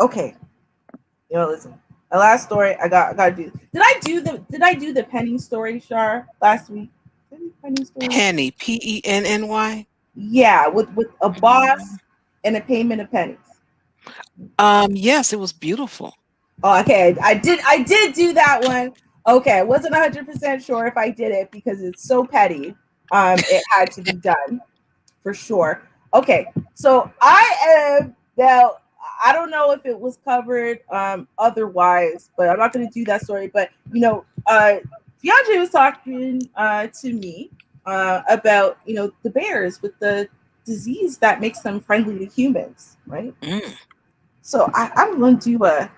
Okay. Listen. The last story I gotta do. Did I do the penny story, Char, last week? Penny, Penny. Yeah, with a boss and a payment of pennies. Yes, it was beautiful. Oh, okay. I did do that one. Okay, I wasn't 100% sure if I did it because it's so petty. It had to be done for sure. Okay, so I am now. I don't know if it was covered otherwise, but I'm not going to do that story. But DeAndre was talking to me about the bears with the disease that makes them friendly to humans, right? So I'm going to do a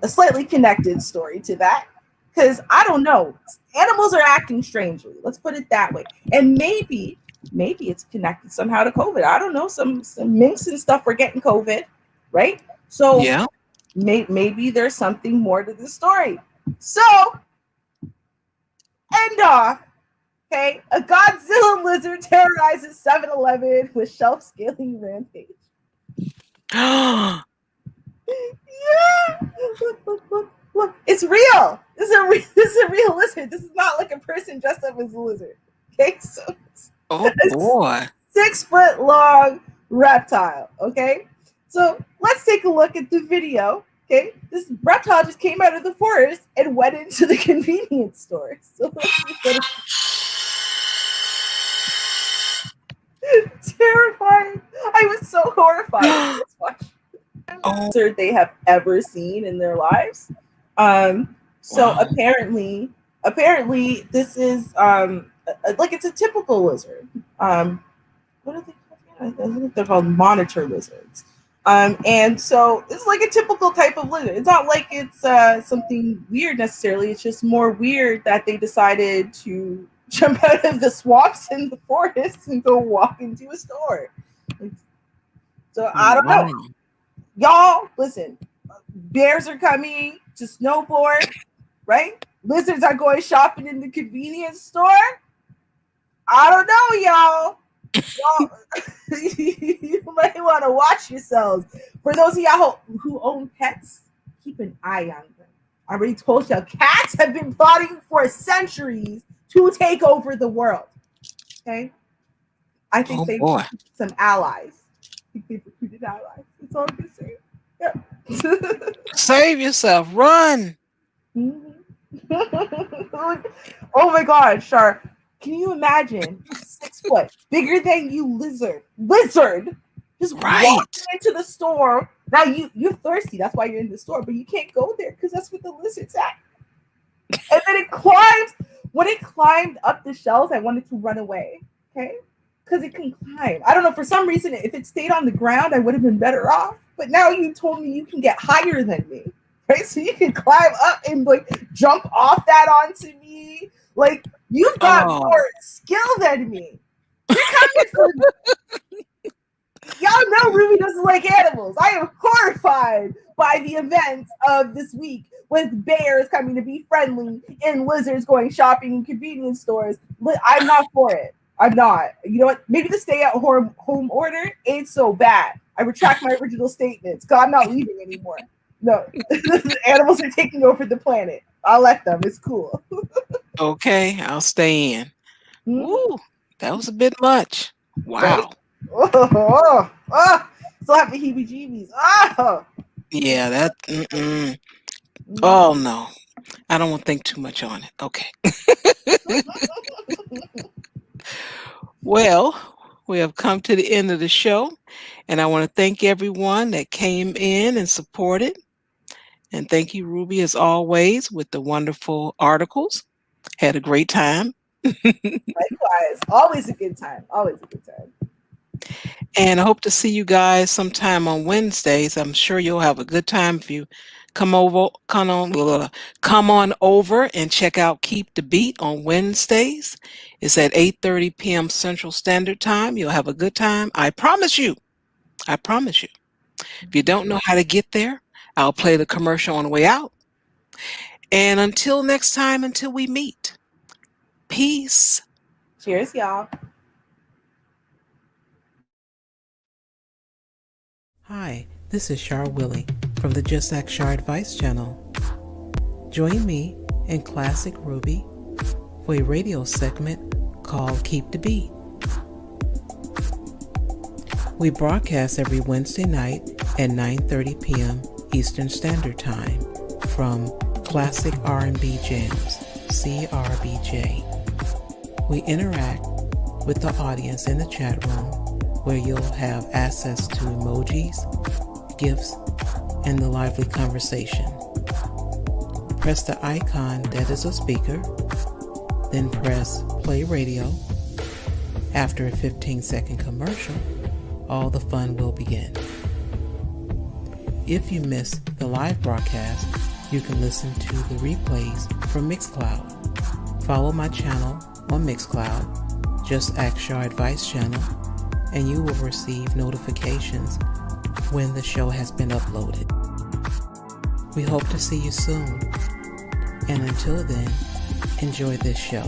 slightly connected story to that, because I don't know, animals are acting strangely, let's put it that way, and maybe it's connected somehow to COVID. I don't know, some minks and stuff were getting COVID, right? So yeah, maybe there's something more to the story. So end off. Okay, a Godzilla lizard terrorizes 7-Eleven with shelf-scaling rampage. Yeah, look, it's real. This is a real lizard. This is not like a person dressed up as a lizard. Okay, so oh boy, 6 foot long reptile. Okay, so let's take a look at the video. Okay, this reptile just came out of the forest and went into the convenience store. So terrifying. I was so horrified. Lizard they have ever seen in their lives. So apparently this is like it's a typical lizard. What are they called? I think they're called monitor lizards. And so it's like a typical type of lizard. It's not like it's something weird necessarily. It's just more weird that they decided to jump out of the swamps in the forest and go walk into a store. So I don't know. Y'all, listen, bears are coming to snowboard, right? Lizards are going shopping in the convenience store. I don't know, y'all. You might want to watch yourselves. For those of y'all who own pets, keep an eye on them. I already told y'all, cats have been plotting for centuries to take over the world. Okay? I think they've recruited some allies. I think they've recruited allies. That's all I'm going to say. Yep. Save yourself. Run. Oh my God, Char. Can you imagine 6 foot, bigger than you lizard, just walking into the store? Now you're thirsty, that's why you're in the store, but you can't go there because that's where the lizard's at. And then it climbs. When it climbed up the shelves, I wanted to run away. Okay, because it can climb. I don't know, for some reason, if it stayed on the ground, I would have been better off. But now you told me you can get higher than me, right? So you can climb up and like jump off that onto me. Like, you've got more skill than me. You're coming for me. Y'all know Ruby doesn't like animals. I am horrified by the events of this week with bears coming to be friendly and lizards going shopping in convenience stores. I'm not for it. I'm not. You know what? Maybe the stay-at-home order ain't so bad. I retract my original statements because I'm not leaving anymore. No, the animals are taking over the planet. I'll let them. It's cool. Okay, I'll stay in. Woo, that was a bit much. Wow. Right? Still have the heebie-jeebies. Yeah, that. Oh no, I don't want to think too much on it. Okay. Well, we have come to the end of the show, and I want to thank everyone that came in and supported. And thank you, Ruby, as always, with the wonderful articles. Had a great time. Likewise. Always a good time. Always a good time. And I hope to see you guys sometime on Wednesdays. I'm sure you'll have a good time if you come on over and check out Keep the Beat on Wednesdays. It's at 8:30 p.m. Central Standard Time. You'll have a good time. I promise you. I promise you. If you don't know how to get there, I'll play the commercial on the way out. And until next time, until we meet, peace. Cheers, y'all. Hi, this is Char Willie from the JustAskChar Advice Channel. Join me and Classic Ruby for a radio segment called Keep the Beat. We broadcast every Wednesday night at 9:30 p.m. Eastern Standard Time from Classic R&B Jams, CRBJ. We interact with the audience in the chat room where you'll have access to emojis, gifts, and the lively conversation. Press the icon that is a speaker, then press play radio. After a 15-second commercial, all the fun will begin. If you miss the live broadcast, you can listen to the replays from Mixcloud. Follow my channel on Mixcloud, JustAskChar Advice Channel, and you will receive notifications when the show has been uploaded. We hope to see you soon, and until then, enjoy this show.